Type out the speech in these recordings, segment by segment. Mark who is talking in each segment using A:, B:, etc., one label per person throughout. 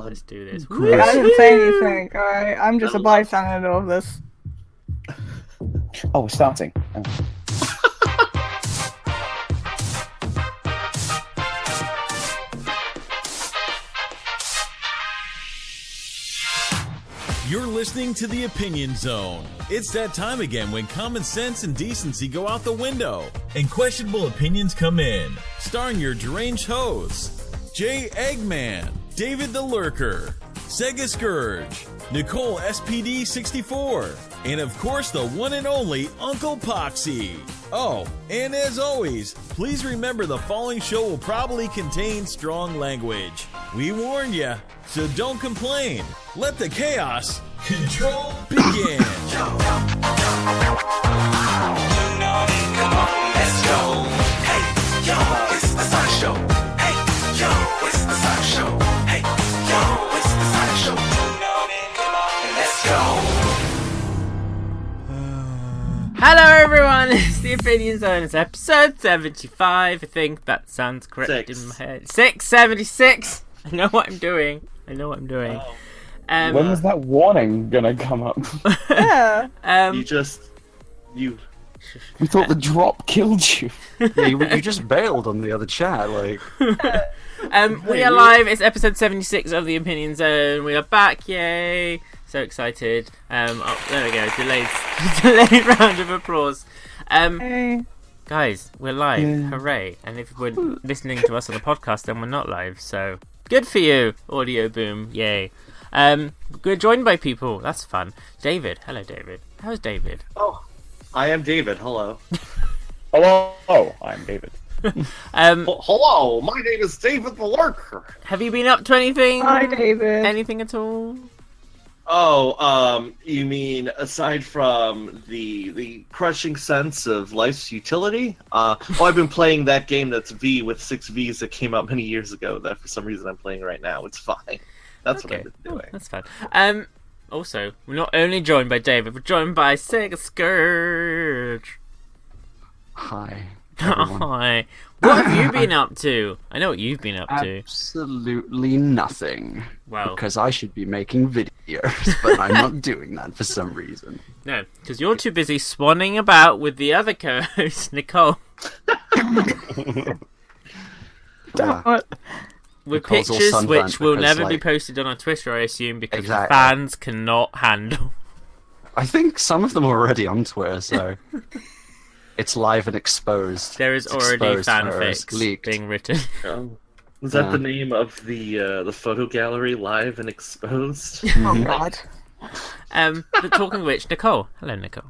A: Let's do this.
B: I didn't say anything, alright? I'm just a bystander of this.
C: Oh, we're starting. Oh.
D: You're listening to The Opinion Zone. It's that time again when common sense and decency go out the window and questionable opinions come in. Starring your deranged hosts, Jay Eggman, David the Lurker, Sega Scourge, Nicole SPD64, and of course the one and only Uncle Poxxy. Oh, and as always, please remember the following show will probably contain strong language. We warned you, so don't complain. Let the chaos control begin.
E: Let's go. Hey, yo, it's the Sonic Show. Hey, yo, it's the Sonic Show. Hey, yo, it's the Sonic Show. Let's go.
A: Hello everyone, it's the Opinion Zone. It's episode 75. I think that sounds correct in my head. 676. I know what I'm doing.
C: Oh. When was that warning gonna come up?
B: Yeah.
C: We thought the drop killed you.
F: Yeah, you just bailed on the other chat, like.
A: We are live. It's episode 76 of the Opinion Zone. We are back. Yay! So excited. Oh, there we go. Delayed round of applause.
B: Hey. Guys,
A: we're live.
C: Yeah.
A: Hooray! And if we're listening to us on the podcast, then we're not live. So good for you, Audio Boom. Yay! We're joined by people. That's fun. David. Hello, David. How's David?
G: Oh, I am David. Hello.
C: Hello, I'm David.
G: Hello, my name is David the Lurker.
A: Have you been up to anything?
B: Hi, David.
A: Anything at all?
G: Oh, you mean aside from the crushing sense of life's utility? I've been playing that game that's V with 6 V's that came out many years ago that for some reason I'm playing right now. It's fine. That's what I've been doing.
A: Oh, that's fun. Also, we're not only joined by David, we're joined by Sega Scourge.
F: Hi.
A: Hi. What have you been up to? I know what you've been up to.
F: Absolutely nothing.
A: Well,
F: because I should be making videos, but I'm not doing that for some reason.
A: No, because you're too busy swanning about with the other co-host, Nicole. With
F: Nicole's all
A: pictures
F: sunburnt
A: which will
F: because,
A: never be
F: like-
A: posted on our Twitter, I assume, because the
F: Exactly.
A: fans cannot handle.
F: I think some of them are already on Twitter, so it's live and exposed.
A: There is
F: It's
A: already
F: exposed, whereas
A: fanfics
F: leaked.
A: being written.
G: Is that the name of the photo gallery, Live and Exposed?
B: Oh, God.
A: But talking of which, Nicole. Hello, Nicole.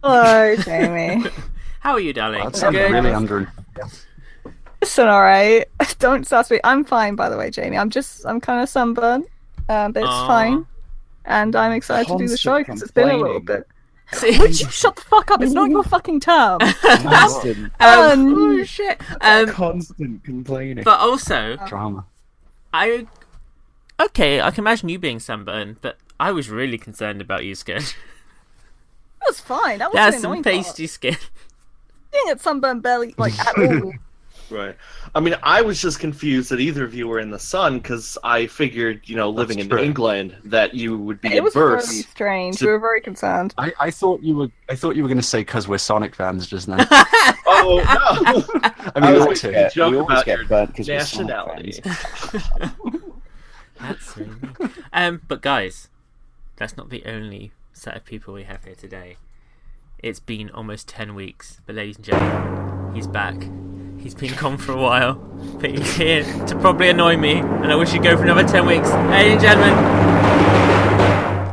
B: Hello, Jamie.
A: How are you, darling?
F: That sounds
A: Good?
F: really under.
B: Listen, alright. Don't start me. I'm fine, by the way, Jamie. I'm kind of sunburned, but it's
A: Aw.
B: fine. And I'm excited to do the show because it's been a little bit.
A: See-
B: Would you shut the fuck up? It's not your fucking term.
C: Constant,
A: oh shit.
C: constant complaining.
A: But also,
F: Drama.
A: I can imagine you being sunburned, but I was really concerned about you, Skin.
B: That's fine. That was
A: That's
B: the
A: some
B: annoying
A: pasty skin.
B: part. Being at sunburned barely, like, at all.
G: Right. I mean, I was just confused that either of you were in the sun because I figured, living in
F: true.
G: England, that you would be
B: It was very
G: adverse.
B: strange. We were very concerned.
F: I thought you were going to say because we're Sonic fans just now.
G: Oh no!
F: I mean,
G: was
F: that too.
G: thinking- joke
C: we always
G: about
C: get
G: your
C: burnt because we're Sonic
G: nationality.
C: fans.
A: That's really mean. But guys, that's not the only set of people we have here today. It's been almost 10 weeks, but ladies and gentlemen, he's back. He's been gone for a while, but he's here to probably annoy me, and I wish he'd go for another 10 weeks. Ladies and gentlemen,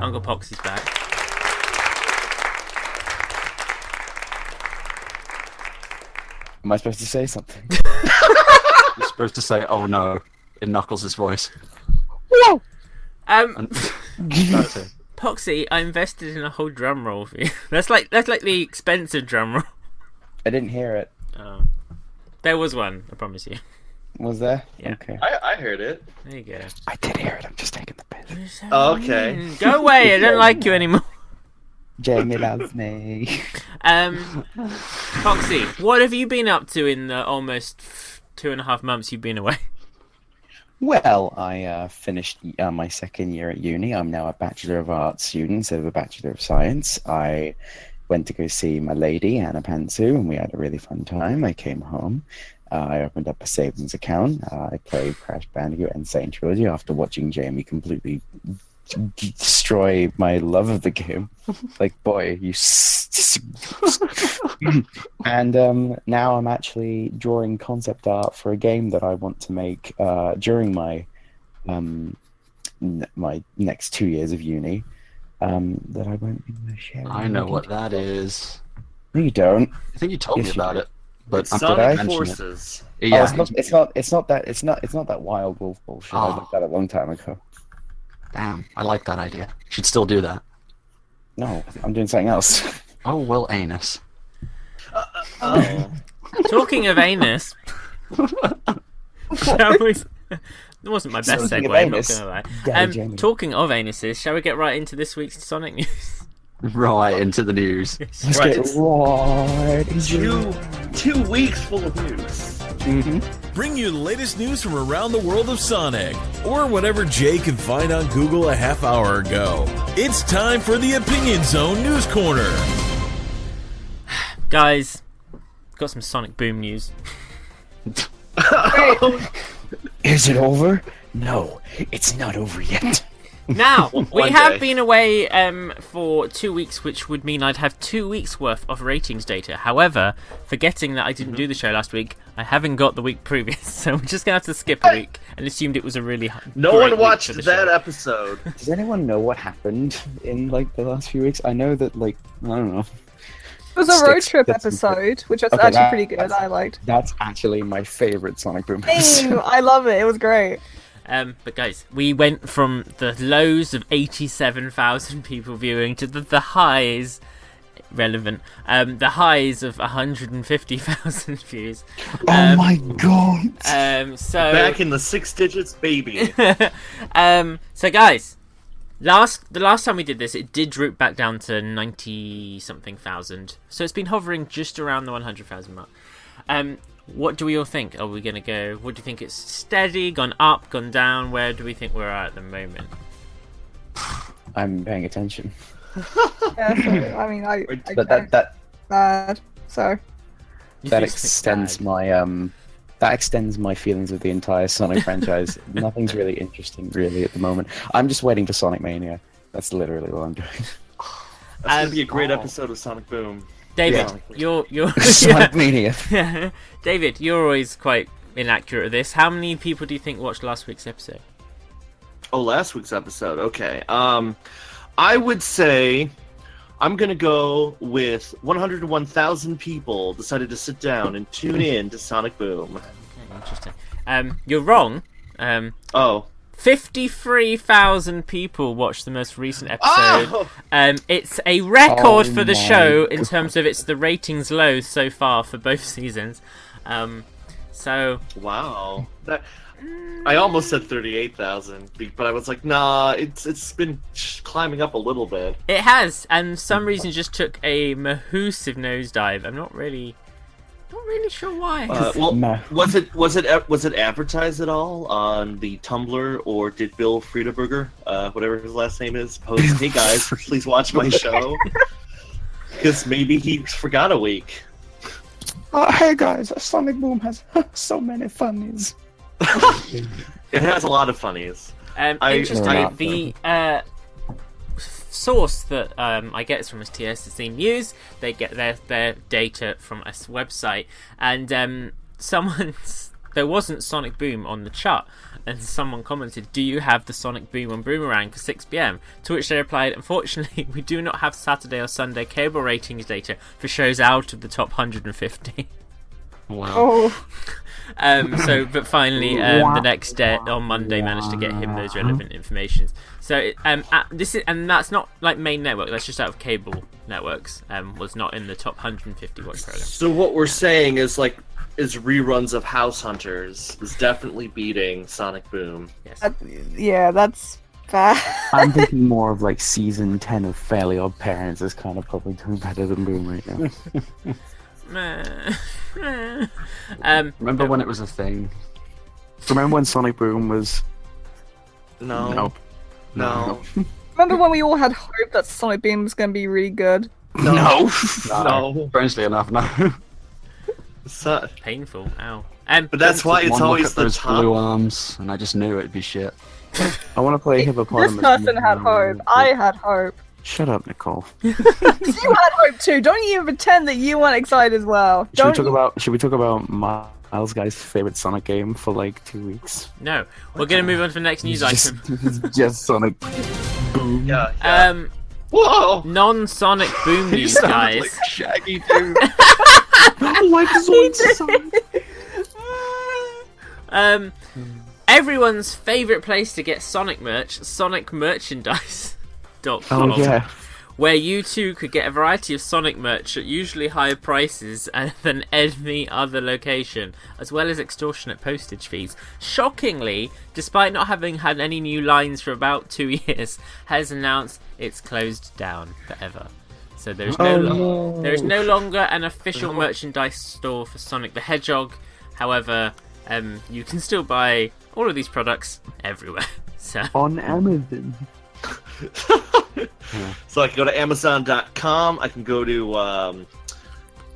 A: Uncle Poxxy's back.
C: Am I supposed to say something?
F: You're supposed to say, "Oh no," in Knuckles' voice.
B: Whoa!
F: And that's it.
A: Poxxy, I invested in a whole drum roll for you. That's like the expensive drum roll.
C: I didn't hear it.
A: Oh. There was one, I promise you.
C: Was there?
A: Yeah.
C: Okay.
G: I heard it.
A: There you go.
C: I did hear it. I'm just taking the piss.
G: Oh, okay.
A: Go away, I don't like you anymore.
C: Jamie loves me.
A: Poxxy, what have you been up to in the almost 2.5 months you've been away?
C: Well, I finished my second year at uni. I'm now a Bachelor of Arts student instead of a Bachelor of Science. I went to go see my lady, Anna Pantsu, and we had a really fun time. I came home. I opened up a savings account. I played Crash Bandicoot and Saint Trilogy after watching Jamie completely destroy my love of the game. Like, boy, you... And now I'm actually drawing concept art for a game that I want to make during my my next 2 years of uni that I won't be able to share.
F: I know what that is.
C: No, you don't.
F: I think you told me about it, but
G: Sonic
F: mention
G: Forces.
F: it. Yeah,
C: Oh, it's not that Wild Wolf bullshit. I
F: Oh.
C: looked at it a long time ago.
F: damn, I like that idea. Should still do that.
C: No, I'm doing something else.
F: Oh, well, anus.
G: Oh.
A: Talking of anus, shall we? It wasn't my best
C: Talking of
A: segue, I'm not
C: anus,
A: gonna lie.
C: Daddy Jamie.
A: Talking of anuses, shall we get right into this week's Sonic news?
F: Right into the news.
C: Let's
G: Right.
C: get right into
G: Two weeks full of news.
D: Bring you the latest news from around the world of Sonic, or whatever Jay could find on Google a half hour ago. It's time for the Opinion Zone News Corner.
A: Guys, got some Sonic Boom news.
C: Is it over? No, it's not over yet.
A: Now, we
G: One
A: have
G: day.
A: been away for 2 weeks, which would mean I'd have 2 weeks worth of ratings data. However, forgetting that I didn't do the show last week, I haven't got the week previous, so we're just going to have to skip a week and assumed it was a really
G: No
A: great
G: one
A: week
G: watched
A: for the
G: that
A: show.
G: episode.
C: Does anyone know what happened in like the last few weeks? I know that I don't know.
B: It was a road
C: Sticks-
B: trip
C: that's-
B: episode, which was
C: Okay,
B: actually pretty good.
C: that's-
B: I liked.
C: That's actually my favorite Sonic Boom
B: Ew,
C: episode.
B: I love it. It was great.
A: But guys, we went from the lows of 87,000 people viewing to the highs, relevant, the highs of 150,000 views.
C: Oh my god!
A: So
G: Back in the 6 digits, baby.
A: so guys, the last time we did this, it did droop back down to 90 something thousand. So it's been hovering just around the 100,000 mark. What do we all think? Are we gonna go? What do you think? It's steady, gone up, gone down? Where do we think we're at the moment?
C: I'm paying attention.
B: Yeah, so, I mean, I
C: But
B: can't
C: that
B: bad. So
A: You
C: that
A: think it's
C: extends
A: bad?
C: my feelings of the entire Sonic franchise. Nothing's really interesting, really, at the moment. I'm just waiting for Sonic Mania. That's literally what I'm doing.
G: That's gonna be a great episode of Sonic Boom.
A: David,
G: Yeah.
A: you're
C: Sonic Mania.
A: David, you're always quite inaccurate at this. How many people do you think watched last week's episode?
G: Oh, last week's episode. Okay. I would say I'm gonna go with 101,000 people decided to sit down and tune in to Sonic Boom.
A: Okay, interesting. You're wrong.
G: Oh.
A: 53,000 people watched the most recent episode.
G: Oh!
A: It's a record
C: Oh
A: for the
C: my
A: show in
C: God.
A: terms of it's the ratings low so far for both seasons. So
G: Wow. I almost said 38,000, but I was like, nah, it's been climbing up a little bit.
A: it has, and some reason just took a massive nosedive. I'm not really sure why.
G: Well,
C: Nah.
G: was it advertised at all on the Tumblr, or did Bill Friedeberger, whatever his last name is, post, "Hey guys, please watch my show"? Because maybe he forgot a week.
C: Hey guys, Sonic Boom has so many funnies.
G: It has a lot of funnies.
A: Interestingly, the source that I get is from TSC News. They get their data from a website, and there wasn't Sonic Boom on the chart, and someone commented, "Do you have the Sonic Boom on Boomerang for 6 p.m?" To which they replied, "Unfortunately, we do not have Saturday or Sunday cable ratings data for shows out of the top 150."
F: Wow.
B: oh,
A: But finally, the next day on Monday, managed to get him those relevant informations. So, that's not like main network. That's just out of cable networks. Was not in the top 150 watch program.
G: So what we're saying is reruns of House Hunters is definitely beating Sonic Boom.
A: Yes.
B: yeah, that's bad.
C: I'm thinking more of like season 10 of Fairly Odd Parents is kind of probably doing better than Boom right now.
F: Remember when it was a thing? Remember when Sonic Boom was?
G: No.
F: No.
B: Remember when we all had hope that Sonic Beam was going to be really good?
F: No.
G: No.
F: Strangely enough, no.
G: So,
A: Painful. Ow.
G: but that's why it's
F: One look
G: always
F: at
G: the
F: those
G: top.
F: blue arms, and I just knew it'd be shit.
C: I want to play hippopotamus.
B: This person had hope. I had hope.
C: Shut up, Nicole.
B: You had hope too. Don't you even pretend that you weren't excited as well.
C: Should we talk about Miles' guy's favorite Sonic game for like 2 weeks?
A: No. We're going to move on to the next news item.
C: Just Sonic Boom.
G: Yeah. Whoa!
A: Non-Sonic Boom news, guys.
F: Like Shaggy dude.
C: Like
A: Everyone's favourite place to get Sonic merch, sonicmerchandise.com.
C: Oh yeah.
A: Where you too could get a variety of Sonic merch at usually higher prices than any other location, as well as extortionate postage fees. Shockingly, despite not having had any new lines for about 2 years, has announced it's closed down forever. So there's no longer an official merchandise store for Sonic the Hedgehog. However, you can still buy all of these products everywhere. So
C: On Amazon.
G: So I can go to Amazon.com. I can go to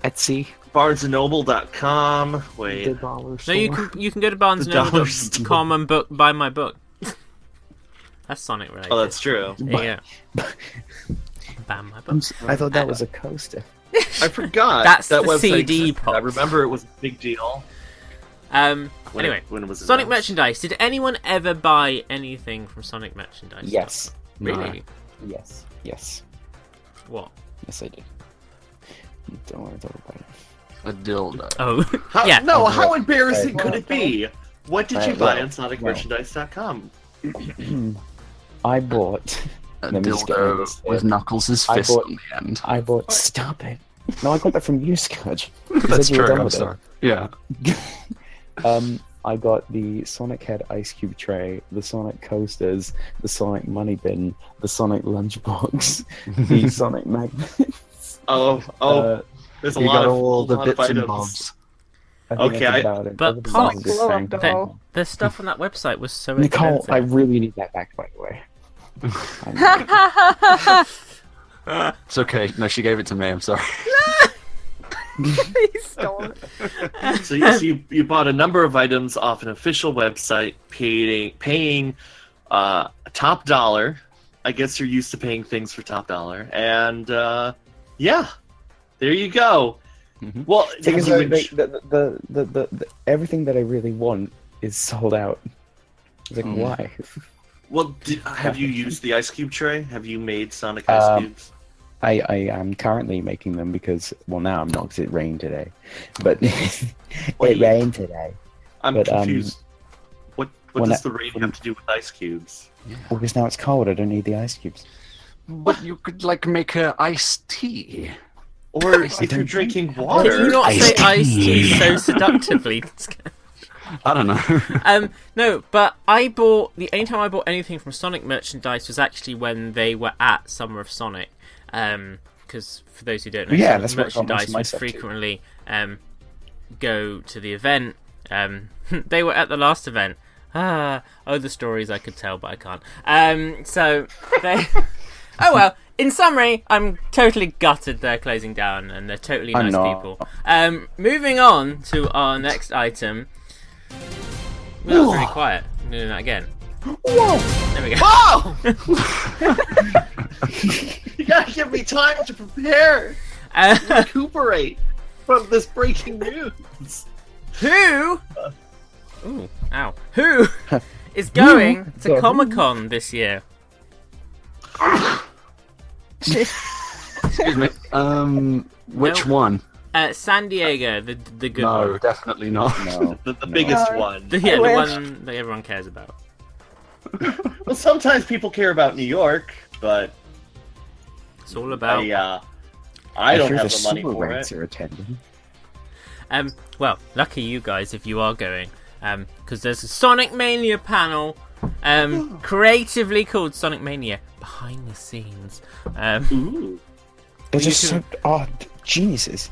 C: Etsy.
G: BarnesandNoble.com. Wait.
C: The dollar
A: no,
C: store.
A: you can go to BarnesandNoble.com and buy my book. That's Sonic related.
G: Oh, that's true.
A: Yeah. Bam, my book.
C: I thought that was a coaster.
G: I forgot.
A: That's
G: that
A: the
G: website
A: CD
G: existed.
A: pop.
G: I remember it was a big deal.
A: Anyway,
G: when it was
A: Sonic
G: announced.
A: merchandise. Did anyone ever buy anything from Sonic merchandise?
C: Yes.
A: Really?
C: Yes. Yes.
A: What?
C: Yes, I did. Don't worry about it.
F: A dildo.
A: Oh,
G: How,
A: yeah.
G: No, how embarrassing
C: Right.
G: could it be? What did you
C: Right,
G: buy
C: well,
G: on SonicMerchandise.com?
C: I bought.
F: A
C: Let me just get rid of this
F: dildo with
C: here.
F: Knuckles'
C: I
F: fist
C: bought-
F: on the end.
C: I bought. Stop it. No, I got that from you, Scourge. You
F: That's
C: said you were
F: true.
C: done
F: I'm
C: with it.
F: sorry. Yeah.
C: I got the Sonic Head Ice Cube tray, the Sonic coasters, the Sonic Money Bin, the Sonic Lunchbox, the Sonic Magnets.
G: There's a
F: You
G: lot
F: got
G: of
F: all the
G: lot of
F: bits and
G: items.
F: bobs.
C: I think
G: Okay,
C: that's about it.
A: But
C: Everything
A: Pox-
C: else is
B: Blow
C: fine.
B: up the
C: Thank
B: hole.
C: you.
A: The stuff on that website was so
C: Nicole,
A: expensive.
C: I really need that back, by the way.
F: It's okay. No, she gave it to me. I'm sorry.
B: He stole it.
G: So yes, you bought a number of items off an official website, paying top dollar. I guess you're used to paying things for top dollar, and yeah, there you go.
F: Mhm.
G: Well,
C: Thing is,
G: have you
C: the everything that I really want is sold out. It's like, why?
G: well, have you used the ice cube tray? Have you made Sonic ice cubes?
C: I am currently making them because, well, now I'm not because it rained today. But it rained today.
G: I'm
C: but,
G: confused. What
C: when
G: does
C: I-
G: the rain have to do with ice cubes?
C: Well, because now it's cold, I don't need the ice cubes.
F: But you could like make a iced tea.
G: Or if you're drinking water?
A: Can you not say
C: Iced
A: iced tea
C: tea.
A: so seductively?
F: I don't know.
A: No, but the only time I bought anything from Sonic merchandise was actually when they were at Summer of Sonic. Because for those who don't know,
C: Yeah,
A: Sonic
C: that's where I got most
A: merchandise
C: of my
A: would
C: stuff too.
A: frequently go to the event. They were at the last event. The stories I could tell, but I can't. So they. Oh well. In summary, I'm totally gutted they're closing down, and they're totally
C: I'm
A: nice
C: not.
A: people. Moving on to our next item. Well, that was really quiet. I'm doing that again.
C: Whoa!
A: There we go.
G: Whoa! You gotta give me time to prepare, recuperate from this breaking news.
A: Who? Ooh, ow. Who is going to
C: Sorry.
A: Comic-Con this year?
F: Excuse me. Which
A: No.
F: one?
A: San Diego, the good
F: No,
A: one.
F: definitely not.
C: No.
G: The biggest
B: No.
G: one.
A: The
B: I wish.
A: one that everyone cares about.
G: Well, sometimes people care about New York, but
A: It's all about.
G: I don't
C: hear
G: have
C: the
G: the money
C: super
G: for
C: rats
G: it.
C: are attending.
A: Well, lucky you guys if you are going, because there's a Sonic Mania panel, creatively called Sonic Mania Behind the Scenes.
G: Ooh.
C: They're
A: You
C: just
A: can-
C: so geniuses.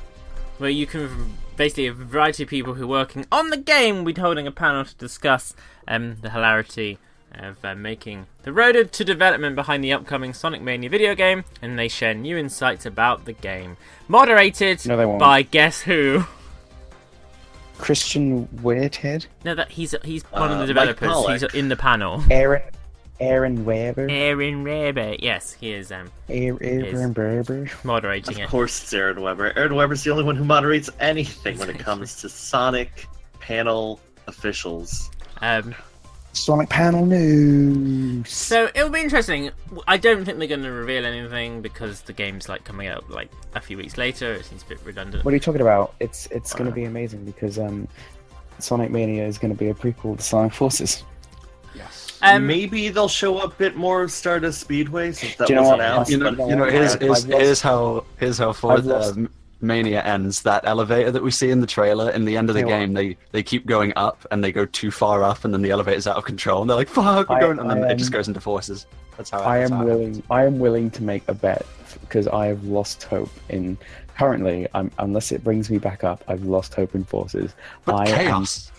A: where you can basically a variety of people who are working on the game will be holding a panel to discuss the hilarity of making the road to development behind the upcoming Sonic Mania video game, and they share new insights about the game. Moderated
C: No, they won't.
A: by guess who?
C: Christian Weirdhead,
A: No, that he's one of the
G: Mike
A: developers.
G: Pollock.
A: He's in the panel.
C: Aaron Weber,
A: Aaron Rabbit. Yes, he is
C: Aaron Berber.
A: moderating
G: Of
A: it.
G: course, it's Aaron Weber. Aaron Weber's the only one who moderates anything when it comes to Sonic panel officials.
C: Sonic panel news.
A: So it'll be interesting. I don't think they're going to reveal anything because the game's like coming out like a few weeks later. It seems a bit redundant.
C: What are you talking about? It's going to be amazing because Sonic Mania is going to be a prequel to Sonic Forces.
F: Yes.
G: Maybe they'll show up a bit more of Stardust Speedway since that
C: Do you know
G: was
C: what?
G: announced.
F: You know,
G: but-
F: here's how
C: I've lost-
F: Mania ends. That elevator that we see in the trailer, in the end of the
C: You know
F: game, they keep going up and they go too far up, and then the elevator's out of control, and they're like, "Fuck, we're going," and then it just goes into forces. That's how.
C: I
F: that's
C: am
F: how it
C: willing. I am willing to make a bet because I have lost hope in. Currently, unless it brings me back up, I've lost hope in Forces.
F: But
C: I
F: chaos.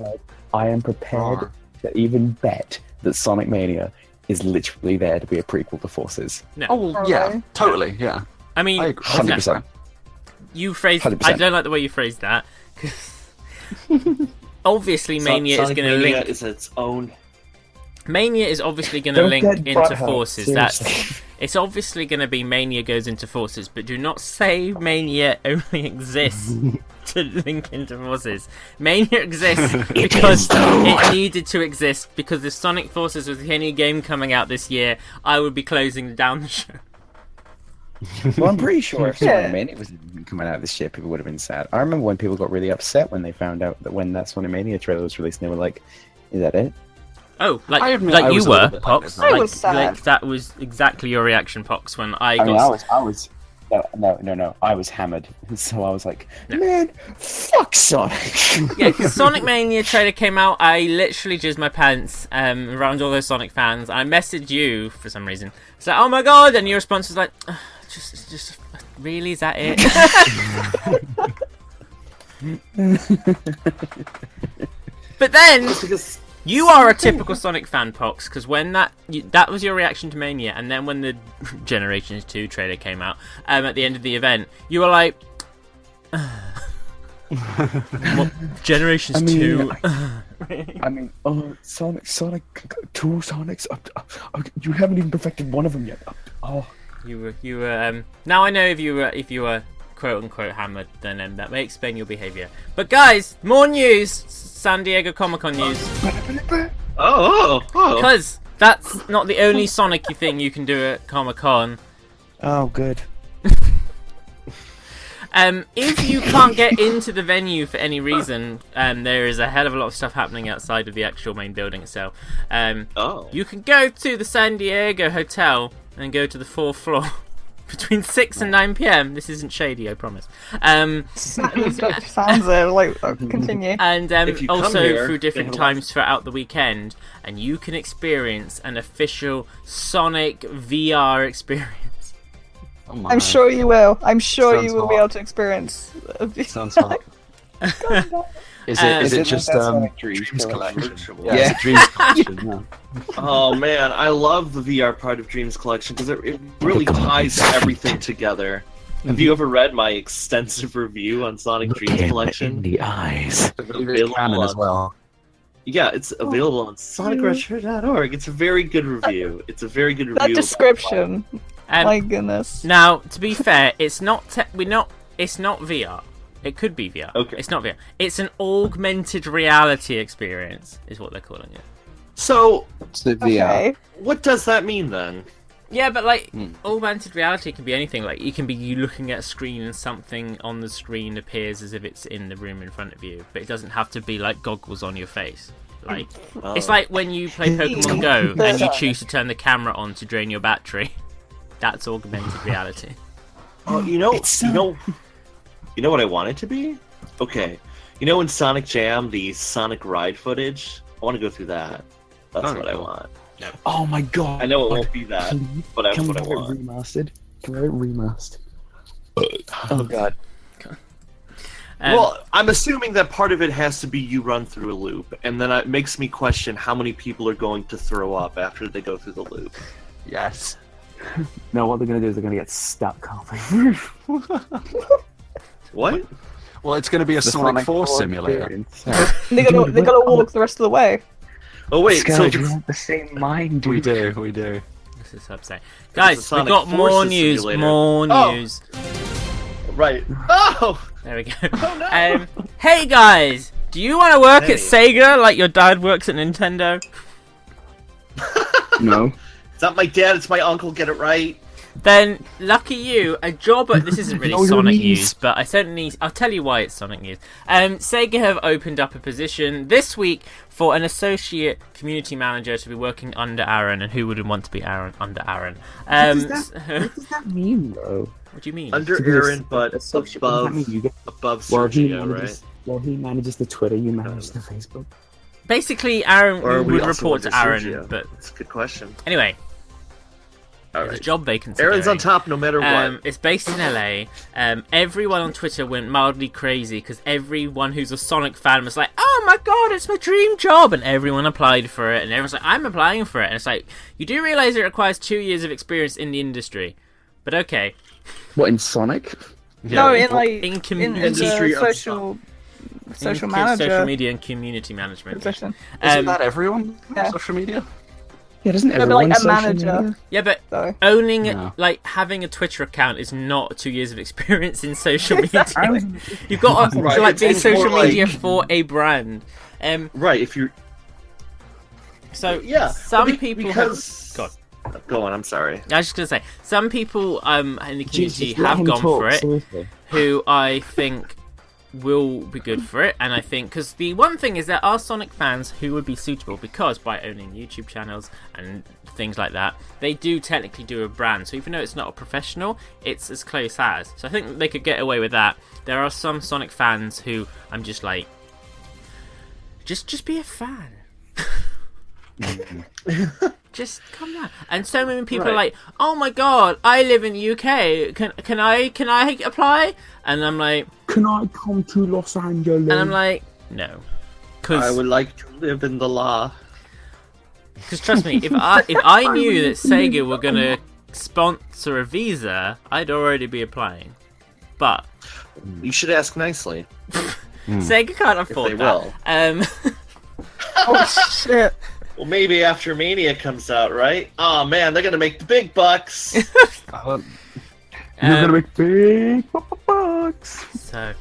C: I am prepared
F: Roar.
C: to even bet that Sonic Mania is literally there to be a prequel to Forces.
A: No.
F: Oh well, yeah,
B: Probably.
F: totally, yeah.
A: I mean,
F: I agree.
C: 100%.
A: you phrased.
C: 100%.
A: I don't like the way you phrased that. 'Cause obviously, Mania is
G: Sonic
A: going to
G: Mania
A: link.
G: is its own.
A: Mania is obviously going to
C: Don't
A: link
C: get
A: into
C: butthurt,
A: Forces.
C: seriously.
A: It's obviously going to be Mania goes into Forces, but do not say Mania only exists to link into Forces. Mania exists because it needed to exist. Because if Sonic Forces was the only game coming out this year, I would be closing down the show.
C: Well, I'm pretty sure if
B: Yeah.
C: Sonic Mania was coming out this year, people would have been sad. I remember when people got really upset when they found out that when that Sonic Mania trailer was released, and they were like, "Is that it?"
A: Oh,
F: I
A: like
F: admit I
A: you
F: was a
A: were,
F: little bit like
A: Pox.
F: this.
B: I
A: Like,
B: was sad.
A: like that was exactly your reaction, Pox, when I
C: I mean,
A: got.
C: I was. No. I was hammered, so I was like, "Man, fuck Sonic."
A: Yeah, because Sonic Mania trailer came out, I literally jizzed my pants around all those Sonic fans. I messaged you for some reason. It's like, oh my god, and your response was like, just really, is that it? But then
G: Because
A: you are a typical Sonic fan, Pox, because when that was your reaction to Mania, and then when the Generations 2 trailer came out at the end of the event, you were like, what, Generations
C: I mean,
A: 2?
C: I mean, Sonic 2 Sonics. You haven't even perfected one of them yet. Oh,
A: You were. Now I know if you were quote unquote hammered, then that may explain your behaviour. But guys, more news. San Diego Comic-Con news.
G: oh.
A: Because that's not the only Sonic thing you can do at Comic-Con.
C: oh, good.
A: If you can't get into the venue for any reason, there is a hell of a lot of stuff happening outside of the actual main building itself. You can go to the San Diego Hotel and go to the 4th floor between 6 and 9 p.m. This isn't shady, I promise.
B: Sounds like continue.
A: And
G: If you come
A: also
G: here,
A: through
G: they
A: different
G: have
A: times throughout the weekend, and you can experience an official Sonic VR experience.
F: Oh my.
B: I'm sure you will. I'm sure
F: Sounds
B: you will be
F: hot.
B: able to experience.
F: Sounds hot. Is it
C: Isn't
F: just
C: that Sonic Dreams
F: Dreams
C: Collection?
F: Collection?
G: Yeah.
F: Yeah, it's a Dreams Collection. Yeah.
G: Oh man, I love the VR part of Dreams Collection because it really ties everything together. Have you ever read my extensive review on Sonic Dreams Collection?
C: the eyes.
F: I believe it's canon as well.
G: Yeah, it's available on sonicretro.org. It's a very good review. It's a very good review.
B: That description. My goodness.
A: Now, to be fair, it's not it's not VR. It could be VR.
G: Okay.
A: It's not VR. It's an augmented reality experience, is what they're calling it.
G: So,
C: It's the VR.
B: Okay.
G: what does that mean then?
A: Yeah, but like augmented reality can be anything. Like you can be you looking at a screen and something on the screen appears as if it's in the room in front of you, but it doesn't have to be like goggles on your face. Like it's like when you play Pokemon Go and you choose to turn the camera on to drain your battery. That's augmented reality.
G: Oh, you know what I want it to be? Okay, you know in Sonic Jam the Sonic ride footage? I want to go through that. That's what I want.
C: Oh my god.
G: I know it won't be that, but that's
C: Can
G: what I
C: we get it
G: want.
C: remastered? Can we get it remastered? Oh god.
G: Well, I'm assuming that part of it has to be you run through a loop, and then it makes me question how many people are going to throw up after they go through the loop.
F: Yes.
C: No, what they're going to do is they're going to get stuck halfway through.
G: What?
F: Well, it's going to be a Sonic 4 simulator.
B: They gotta walk the rest of the way.
G: Oh wait, so
C: Scourge, we have the same mind,
F: We
C: dude.
F: do, we do.
A: This is upsetting.
G: a
A: Guys, we've
G: Sonic
A: got more
G: Forces
A: news.
G: simulator.
A: More
G: Oh.
A: news.
G: right. Oh,
A: There we go.
G: no.
A: Hey guys, do you want to work at
G: Hey.
A: Sega like your dad works at Nintendo?
C: No.
G: it's not my dad, it's my uncle. Get it right.
A: Then lucky you, a job at this isn't really
C: No, your
A: Sonic
C: knees.
A: news, but I'll tell you why it's Sonic news. Sega have opened up a position this week for an associate community manager to be working under Aaron, and who wouldn't want to be under Aaron?
C: What does that mean, though?
A: What do you mean?
G: Under
C: To be a-
G: Aaron, but
C: associate- what does that
G: above
C: mean? You get-
G: above
C: Well, he
G: Sergio, right?
C: manages, well, he manages the Twitter, you manage the Facebook.
A: Basically, Aaron
G: Or we
A: would
G: also
A: report to
G: under
A: Aaron,
G: Sergio.
A: but
G: It's a good question.
A: anyway,
G: All
A: there's a
G: right.
A: job vacancy.
G: Aaron's
A: going.
G: on top no matter what.
A: It's based in LA. Everyone on Twitter went mildly crazy because everyone who's a Sonic fan was like, "Oh my god, it's my dream job!" And everyone applied for it, and everyone's like, "I'm applying for it." And it's like, you do realize it requires 2 years of experience in the industry, but okay.
C: What, in Sonic?
B: No, in
A: In
B: the
G: industry of
B: social manager
A: social media and community management.
B: position.
F: Isn't that everyone?
B: Yeah.
F: Social media?
C: Yeah, doesn't
B: No, but
C: everyone
B: like a
C: social
B: manager.
C: media?
A: Yeah, but
B: So
A: owning
F: No.
A: like having a Twitter account is not 2 years of experience in social media.
B: Exactly.
A: You've got to
G: Right,
A: like be
G: it's more
A: social
G: like-
A: media for a brand.
G: Right, if you're
A: So
G: yeah,
A: some
G: well,
A: people
G: because
A: have.
G: Go on. I'm sorry.
A: I was just gonna say some people in the community
C: Jesus, let
A: have
C: him
A: gone
C: talk,
A: for it,
C: seriously.
A: who I think will be good for it, and I think because the one thing is there are Sonic fans who would be suitable because by owning YouTube channels and things like that, they do technically do a brand. So even though it's not a professional, it's as close as. So I think they could get away with that. There are some Sonic fans who I'm just like, just be a fan. Just come on. And so many people are like, "Oh my god, I live in the UK. Can I apply?" And I'm like,
C: Can I come to Los Angeles?
A: and I'm like, no,
G: I would like to live in the law.
A: because trust me, if I knew that Sega were gonna sponsor a visa, I'd already be applying. But
G: You should ask nicely.
A: Sega can't afford
G: they
A: that.
G: will.
B: oh shit.
G: Well, maybe after Mania comes out, right? Oh man, they're gonna make the big bucks.
C: You're gonna make big bucks.
A: So,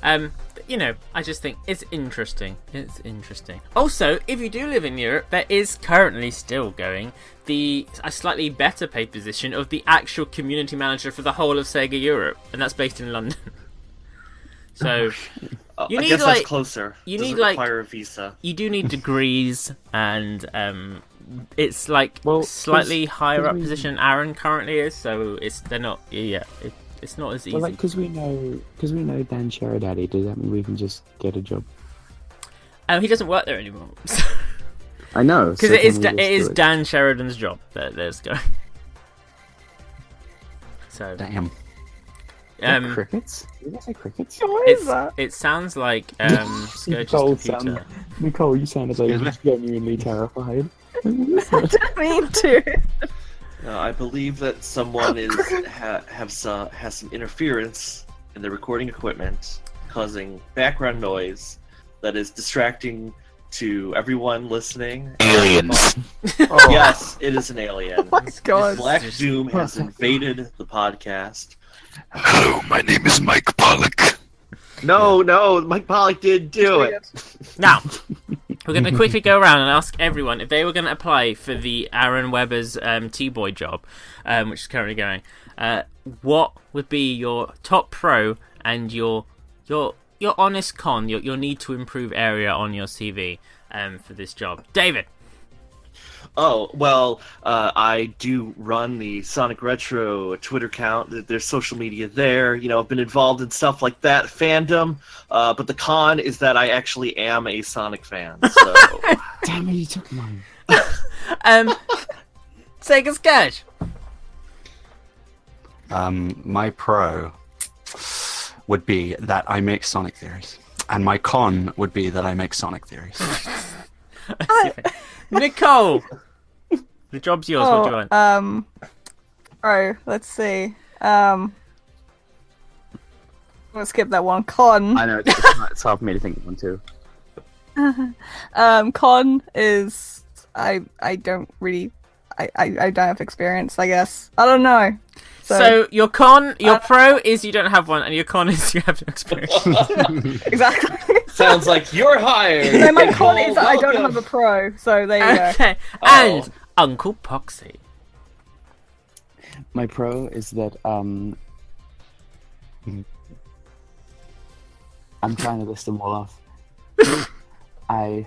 A: but, you know, I just think it's interesting. It's interesting. Also, if you do live in Europe, there is currently still going a slightly better paid position of the actual community manager for the whole of Sega Europe, and that's based in London. So, you
G: I
A: need,
G: guess
A: like-
G: that's closer.
A: you
G: Doesn't
A: need, like-
G: require a visa.
A: you do need degrees, and it's like
C: Well,
A: slightly
C: 'cause
A: higher up
C: we-
A: position Aaron currently is, so it's not it's not as easy.
C: Well, like, because we know Dan Sheridaddy, does that mean we can just get a job?
A: He doesn't work there anymore.
C: I know.
A: Because
C: so
A: it is
C: can we
A: it
C: just
A: is
C: do
A: Dan Sheridan's job. There's go. So
C: Damn. Crickets? Did I say crickets?
B: What is that?
A: it sounds like Scourge's
C: Nicole,
A: computer.
C: Nicole, you sounded like
F: Excuse
C: just genuinely terrified.
B: I didn't mean to.
G: I believe that someone has some interference in the recording equipment, causing background noise that is distracting to everyone listening.
C: Aliens.
G: Yes, it is an alien.
B: Oh my god.
G: Black Doom has invaded the podcast.
C: Hello, my name is Mike Pollock.
G: No, Mike Pollock did do it.
A: Now we're going to quickly go around and ask everyone if they were going to apply for the Aaron Weber's T-Boy job, which is currently going. What would be your top pro and your honest con, your need to improve area on your CV for this job, David?
G: Oh, well, I do run the Sonic Retro Twitter account. There's social media there. You know, I've been involved in stuff like that, fandom. But the con is that I actually am a Sonic fan. So,
C: Damn it, you took mine.
A: Sega Scourge.
F: My pro. would be that I make Sonic theories. And my con would be that I make Sonic theories.
A: Nicole, the job's yours. What do you want?
B: Let's see. We'll skip that one. Con.
F: I know, it's hard for me to think of one too.
B: Con is I don't really I don't have experience, I guess. I don't know.
A: So your pro is you don't have one, and your con is you have no experience.
B: Exactly.
G: Sounds like you're hired.
B: No, my con is that I don't have a pro, so there you go.
A: Okay. And Uncle Poxxy.
C: My pro is that I'm trying to list them all off. I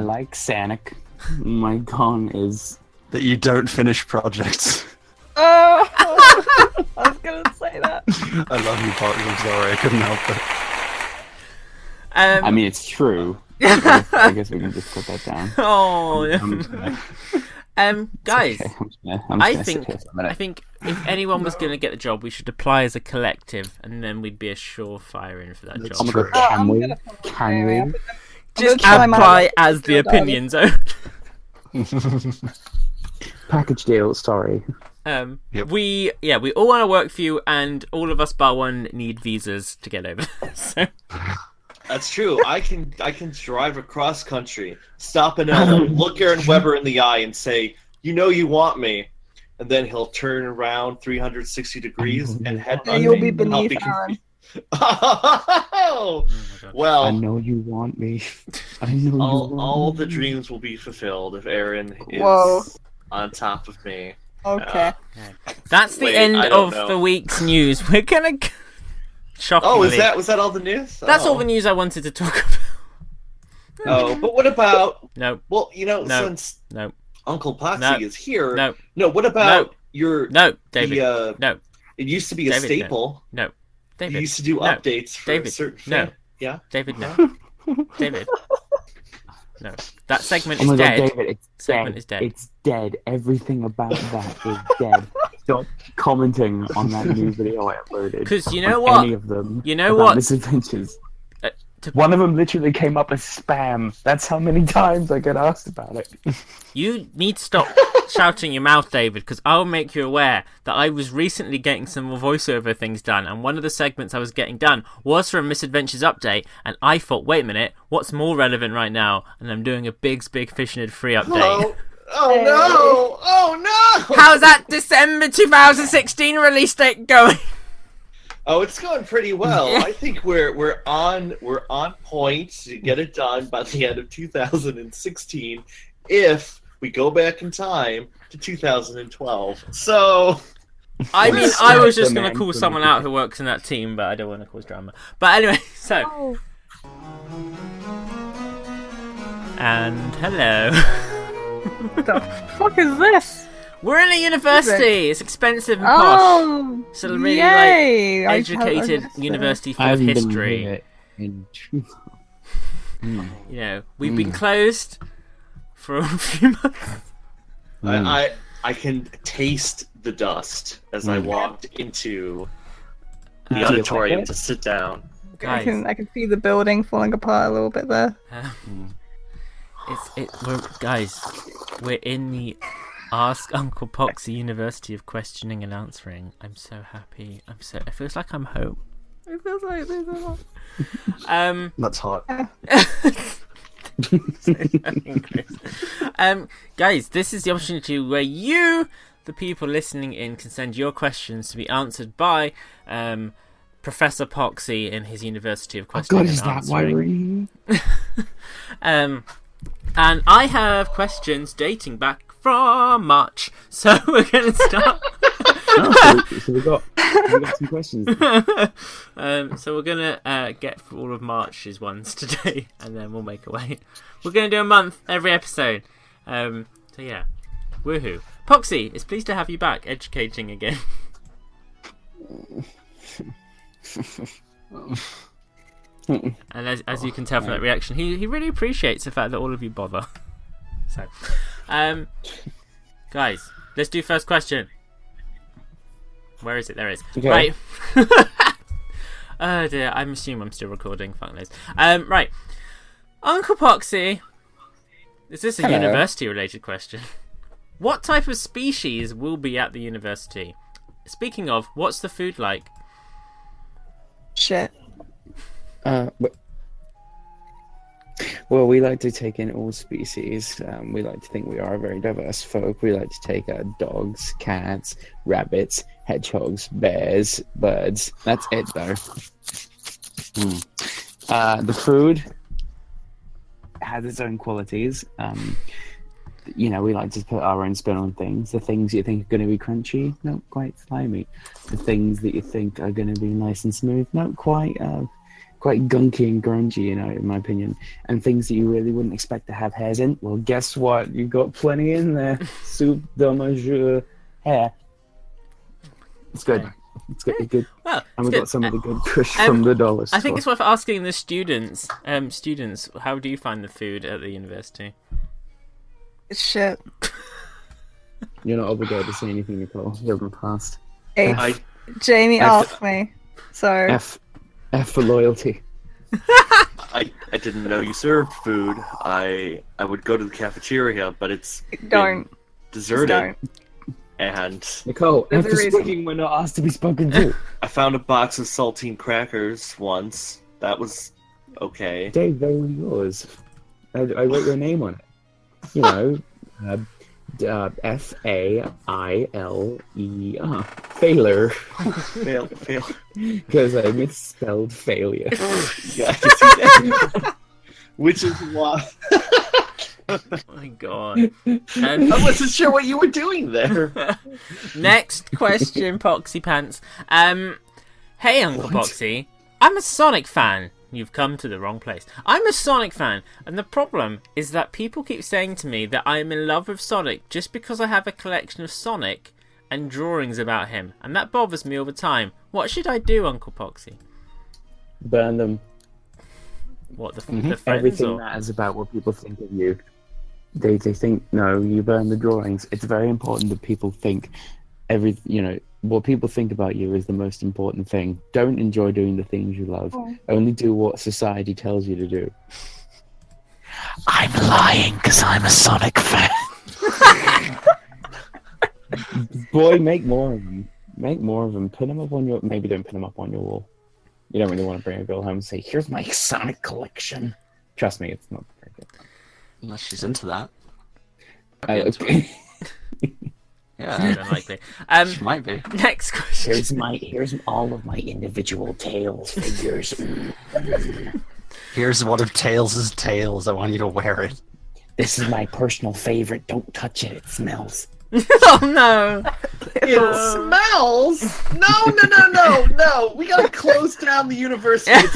C: like Sonic. My con is
F: that you don't finish projects.
B: Oh, I was gonna say that.
F: I love you, Poxxy. I'm sorry, I couldn't help it.
C: I mean, it's true. I guess we can just put that down.
A: Oh, guys,
C: Okay,
A: I think if anyone was going to get the job, we should apply as a collective, and then we'd be a surefire in for that
F: That's
A: job.
F: true.
C: Can we? Can we?
A: Just
B: try my
A: apply
B: best
A: as
B: to
A: the
B: do that.
A: opinion zone.
C: Package deal. Sorry.
F: Yep.
A: We all want to work for you, and all of us bar one need visas to get over there. So.
G: That's true. I can drive across country, stop in LA, look Aaron Weber in the eye, and say, "You know you want me," and then he'll turn around 360 degrees and headbutt
B: You'll
G: me.
B: be
G: I'll
B: beneath Aaron.
G: Oh, well,
C: I know you want me. I know you want
G: all
C: me.
G: the dreams will be fulfilled if Aaron is
B: Whoa.
G: on top of me.
B: Okay.
A: That's the
G: Wait,
A: end
G: I don't
A: of
G: know.
A: the week's news. We're gonna shockingly.
G: Was that all the news?
A: That's all the news I wanted to talk about.
G: Oh, but what about?
A: No.
G: Well,
A: No.
G: since
A: No.
G: Uncle Poxxy
A: No.
G: is here.
A: No.
G: No. What about your?
A: No, David.
G: The,
A: No.
G: It used to be a
A: David, no.
G: staple.
A: No. David.
G: You used to do
A: No.
G: updates for
A: David,
G: a certain
A: no.
G: fan. Yeah.
A: David, no. David. No. That segment
C: Oh
A: is
C: my
A: dead.
C: God, David, it's
A: Segment
C: dead.
A: is dead.
C: It's dead. Everything about that is dead. Stop commenting on that new video I uploaded.
A: 'Cause you know
C: on
A: what?
C: Any of them.
A: You know
C: about
A: what?
C: Misadventures.
A: To-
C: One of them literally came up as spam. That's how many times I get asked about it.
A: You need to stop shouting your mouth, David, because I'll make you aware that I was recently getting some more voiceover things done, and one of the segments I was getting done was from Misadventures Update, and I thought, wait a minute, what's more relevant right now? And I'm doing a Big Fishnid free update.
G: Oh no! Oh no!
A: How's that December 2016 release date going?
G: Oh, it's going pretty well. I think we're on point to get it done by the end of 2016 if we go back in time to 2012. So
A: I mean, I was just
C: The
A: going to
C: man
A: call
C: from
A: someone out who works in that team, but I don't want to cause drama. But anyway, so...
B: Oh.
A: And hello.
B: What the fuck is this?
A: We're in a university. It's expensive and posh.
B: Oh,
A: It's a really
B: yay!
A: like educated university full of history.
C: In
A: You know, we've been closed for a few months.
G: I can taste the dust as I walked into the
C: Do you
G: auditorium
C: like it?
G: to sit down.
B: I
A: Guys,
B: can see the building falling apart a little bit there.
A: we're in the Ask Uncle Poxxy University of Questioning and Answering. I'm so happy. It feels like I'm home. It feels like this a lot.
F: That's hot.
A: Guys, this is the opportunity where you, the people listening in, can send your questions to be answered by Professor Poxxy in his University of
C: Oh
A: Questioning
C: God, is
A: and
C: that why
A: Answering.
C: we're in?
A: And I have questions dating back from March, so we're going to start.
C: So we got some questions.
A: So we're going to get through all of March's ones today, and then we'll make a way. We're going to do a month every episode. So yeah, woohoo! Poxxy, it's pleased to have you back, educating again. And as you can tell from that reaction, he really appreciates the fact that all of you bother. So, guys, let's do first question. Where is it? There it is.
C: Okay.
A: Right. Oh dear, I'm assuming I'm still recording. Fuck knows. Right. Uncle Poxxy. Is this a
C: Hello.
A: university-related question? What type of species will be at the university? Speaking of, what's the food like?
B: Shit.
C: Well, we like to take in all species. We like to think we are a very diverse folk. We like to take dogs, cats, rabbits, hedgehogs, bears, birds. That's it, though. The food has its own qualities. We like to put our own spin on things. The things you think are going to be crunchy, not quite slimy. The things that you think are going to be nice and smooth, not quite gunky and grungy, in my opinion. And things that you really wouldn't expect to have hairs in, well, guess what? You've got plenty in there. Soup de manger hair. It's good. It's good.
A: Well,
C: And we've
A: good.
C: got some of the good kush from the dollar store.
A: I think it's worth asking the students. Students, how do you find the food at the university?
B: It's shit.
C: You're not obligated to say anything, Nicole. You haven't passed.
G: I
B: Jamie
C: F-
B: asked me. So
C: F for loyalty.
G: I didn't know you served food. I would go to the cafeteria, but it's
B: don't.
G: been
B: Just
G: deserted.
B: don't.
G: And
C: Nicole,
B: There's
C: after
B: a reason.
C: speaking, we're not asked to be spoken to.
G: I found a box of saltine crackers once. That was okay.
C: Dave, they were yours. I wrote your name on it. F-A-I-L-E-R. Failure.
G: Fail.
C: Because I misspelled failure.
G: Yeah, I can see that. Which is why
A: Oh my god.
G: I wasn't sure what you were doing there.
A: Next question, Poxy Pants. Hey, Uncle Poxxy. I'm a Sonic fan. You've come to the wrong place. I'm a Sonic fan, and the problem is that people keep saying to me that I am in love with Sonic just because I have a collection of Sonic and drawings about him, and that bothers me all the time. What should I do, Uncle Poxxy?
C: Burn them.
A: What, the friends
C: Everything
A: or...
C: matters about what people think of you. They think, no, you burn the drawings. It's very important that people think what people think about you is the most important thing. Don't enjoy doing the things you love. Only do what society tells you to do. I'm lying because I'm a Sonic fan. Boy, make more of them. Make more of them. Put them up on your... Maybe don't put them up on your wall. You don't really want to bring a girl home and say, here's my Sonic collection. Trust me, it's not very good.
F: Unless she's into that.
C: Okay.
F: Yeah,
A: Unlikely.
F: she might be.
A: Next question.
C: Here's all of my individual Tails figures.
F: Here's one of Tails' tails. I want you to wear it.
C: This is my personal favorite. Don't touch it. It smells.
A: Oh no!
G: It smells. No. We gotta close down the university. It's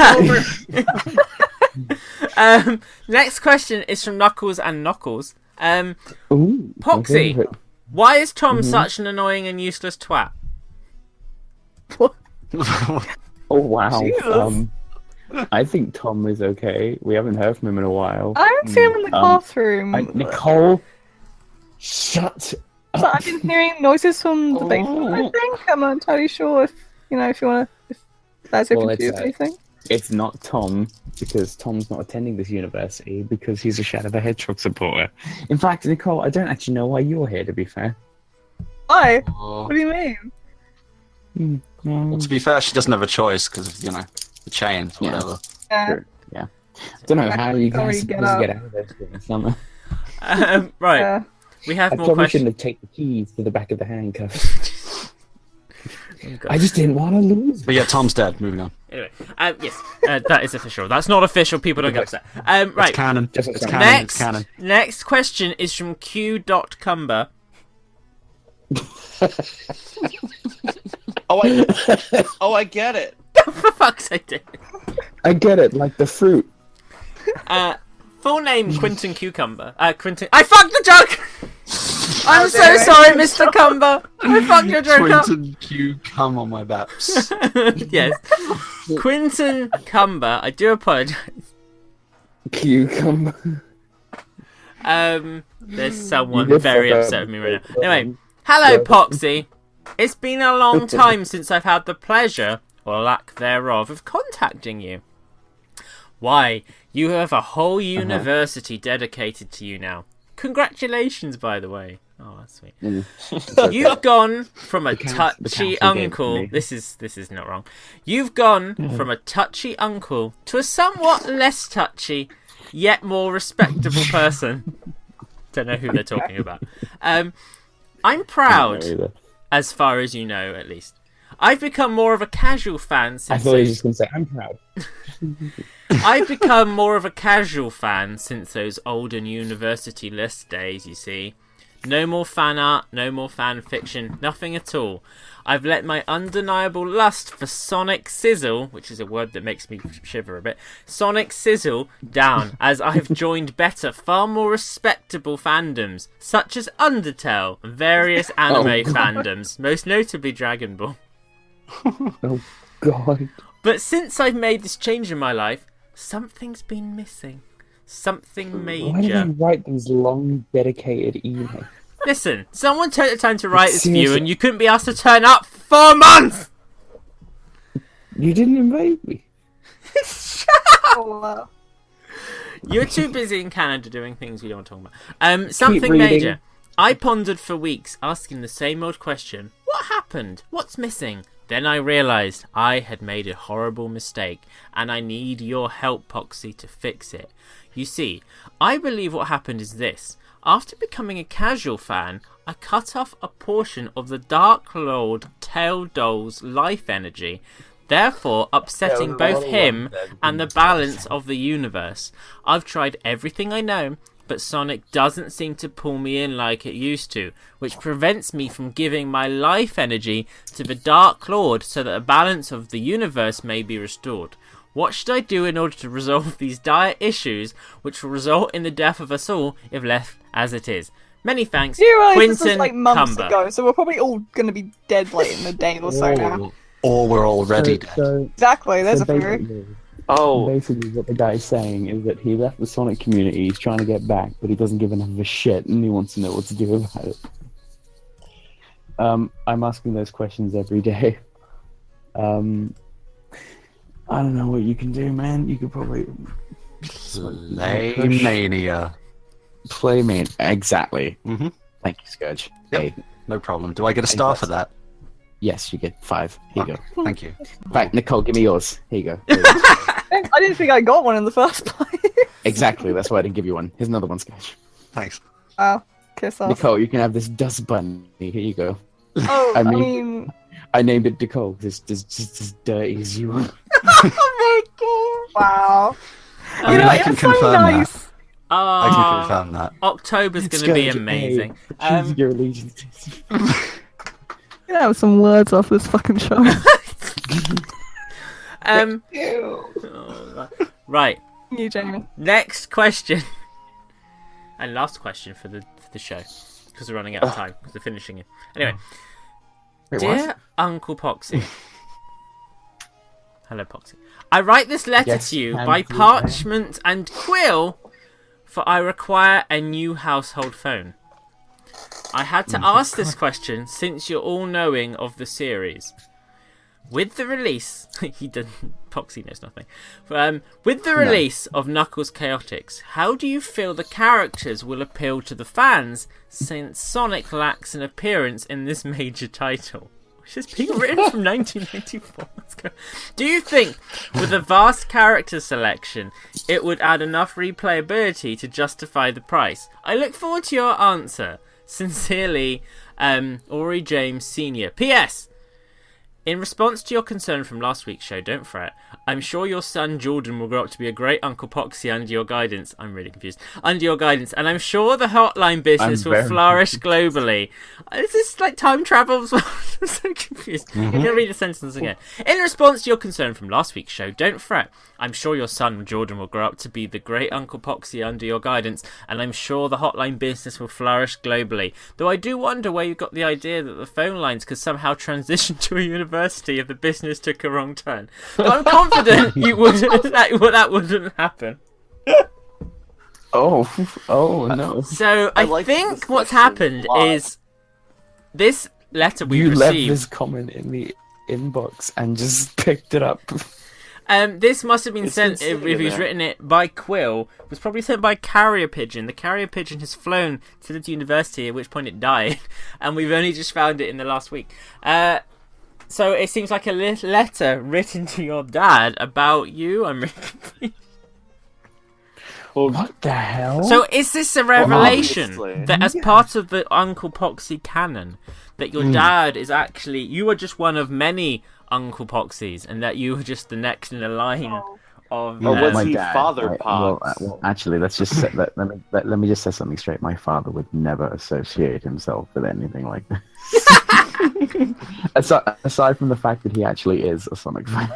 G: over.
A: Next question is from Knuckles and Knuckles.
C: Ooh,
A: Poxy,
C: okay.
A: why is Tom such an annoying and useless twat?
C: Oh wow.
B: Jesus.
C: I think Tom is okay. We haven't heard from him in a while.
B: I haven't seen him in the bathroom.
C: Nicole, shut up.
B: So I've been hearing noises from the basement, I think. I'm not entirely sure if you want to... If that's a
C: Well,
B: confused anything.
C: It's not Tom, because Tom's not attending this university, because he's a Shadow the Hedgehog supporter. In fact, Nicole, I don't actually know why you're here, to be fair.
B: Why?
F: Oh.
B: What do you mean?
F: Well, to be fair, she doesn't have a choice because of, the chains,
C: Yeah.
F: whatever.
C: Sure, yeah. I don't know how you
B: Can't
C: guys
B: really
C: supposed to
B: get
C: get out of this during the summer.
A: Right,
B: Yeah.
A: we have
C: I
A: more
C: probably
A: questions.
C: shouldn't have taken the keys to the back of the handcuffs. I just didn't want to lose.
F: But yeah, Tom's dead. Moving on.
A: Anyway, yes, that is official. That's not official. People don't get upset. Right.
F: It's canon.
C: Just
F: It's
C: like
F: canon.
A: Next,
F: It's canon.
A: next question is from Q.Cumber.
G: I get it.
A: For fuck's sake, David.
C: I get it, like the fruit.
A: Full name Quentin Cucumber. Quentin. I fucked the joke. I'm so sorry, Mr. Cumber. I fucked your joke up.
F: Quentin Q, come on my baps.
A: Yes, Quentin Cumber. I do apologise.
C: Cucumber.
A: There's someone
C: You did
A: very
C: fuck up.
A: upset with me right now. Anyway, hello, Poxy. It's been a long time since I've had the pleasure, or lack thereof, of contacting you. Why, you have a whole university dedicated to you now. Congratulations, by the way. Oh, that's sweet. You've gone from a touchy uncle. This is not wrong. You've gone from a touchy uncle to a somewhat less touchy, yet more respectable person. Don't know who they're talking about. I'm proud, as far as you know, at least. I've become more of a casual fan since...
C: I thought he was just going to say, I'm proud.
A: I've become more of a casual fan since those olden university list days, you see. No more fan art, no more fan fiction, nothing at all. I've let my undeniable lust for sonic sizzle, which is a word that makes me shiver a bit, sonic sizzle down as I've joined better, far more respectable fandoms, such as Undertale and various anime fandoms, most notably Dragon Ball.
C: Oh, God.
A: But since I've made this change in my life, something's been missing. Something major.
C: Why do they write these long, dedicated emails?
A: Listen, someone took the time to write this for you, and you couldn't be asked to turn up for a month!
C: You didn't invite me.
B: Oh, wow.
A: You're too busy in Canada doing things we don't want to talk about. Something major. I pondered for weeks, asking the same old question. What happened? What's missing? Then I realised I had made a horrible mistake, and I need your help, Poxxy, to fix it. You see, I believe what happened is this. After becoming a casual fan, I cut off a portion of the Dark Lord Tail Doll's life energy, therefore upsetting both him and the balance of the universe. I've tried everything I know, but Sonic doesn't seem to pull me in like it used to, which prevents me from giving my life energy to the Dark Lord so that a balance of the universe may be restored. What should I do in order to resolve these dire issues, which will result in the death of us all if left as it is? Many thanks,
B: Do you realise
A: Quinton
B: this was like months
A: Cumber.
B: ago, so we're probably all going to be dead like in a day or so now.
F: Or we're already dead.
B: Exactly, there's a theory.
C: Basically, what the guy's saying is that he left the Sonic community, he's trying to get back, but he doesn't give enough of a shit, and he wants to know what to do about it. I'm asking those questions every day. I don't know what you can do, man. You could probably...
F: Playmania.
C: Playmania, exactly.
F: Mm-hmm.
C: Thank you, Scourge.
F: Yep.
C: Hey,
F: No problem. Do I get a star for that?
C: yes, you get 5. Here you go.
F: Thank you.
C: Right, Nicole, give me yours. Here you go.
B: I didn't think I got one in the first place.
C: Exactly, that's why I didn't give you one. Here's another one, Scourge.
F: Thanks.
B: Wow, kiss off.
C: Nicole, you can have this dust bunny. Here you go.
B: Oh,
C: I mean, I named it Nicole because it's just as dirty as you are.
B: wow.
F: I mean, I can
B: it's so
F: confirm
B: nice.
F: that. I can confirm that.
A: October's going to be
C: Scourge,
A: amazing.
C: hey, choose your allegiances.
B: You have some words off this fucking show.
A: Right.
B: You, Jamie.
A: Next question. And last question for the show. Because we're running out of time. Because we're finishing it. Anyway.
C: Wait,
A: Dear
C: what?
A: Uncle Poxxy. Hello, Poxxy. I write this letter
C: Yes,
A: to you
C: and
A: by
C: you,
A: parchment and quill, for I require a new household phone. I had to ask this question since you're all knowing of the series. With the release... he didn't... Poxxy knows nothing. With the release of Knuckles Chaotix, how do you feel the characters will appeal to the fans, since Sonic lacks an appearance in this major title? Which is being written from 1994. Let's go. Do you think, with a vast character selection, it would add enough replayability to justify the price? I look forward to your answer. Sincerely, Ori James Sr. P.S. In response to your concern from last week's show, don't fret. I'm sure your son Jordan will grow up to be a great Uncle Poxxy under your guidance. I'm really confused. Under your guidance. And I'm sure the hotline business will flourish globally. Is this like time travel as well? I'm so confused. I'm going to read the sentence again. In response to your concern from last week's show, don't fret. I'm sure your son Jordan will grow up to be the great Uncle Poxxy under your guidance. And I'm sure the hotline business will flourish globally. Though I do wonder where you got the idea that the phone lines could somehow transition to a university if the business took a wrong turn. But I'm confident you wouldn't. That wouldn't happen.
C: Oh no.
A: So I
G: like
A: think
G: this
A: what's
G: question
A: happened
G: a lot.
A: is this letter we
C: You left
A: received.
C: this comment in the inbox and just picked it up.
A: This must have been
G: It's
A: sent,
G: been
A: if
G: sitting
A: he's
G: there.
A: written it by Quill, was probably sent by carrier pigeon. The carrier pigeon has flown to the university, at which point it died, and we've only just found it in the last week. So it seems like a letter written to your dad about you. I'm really confused.
C: What the hell?
A: So is this a revelation
G: obviously.
A: that as part of the Uncle Poxxy canon, that your dad is actually, you are just one of many Uncle Poxxys, and that you were just the next in a line of...
G: Or was
C: My
G: he
C: dad,
G: Father
C: right,
G: Pox?
C: well, actually, let's just set let me just set something straight. My father would never associate himself with anything like this. aside from the fact that he actually is a Sonic fan.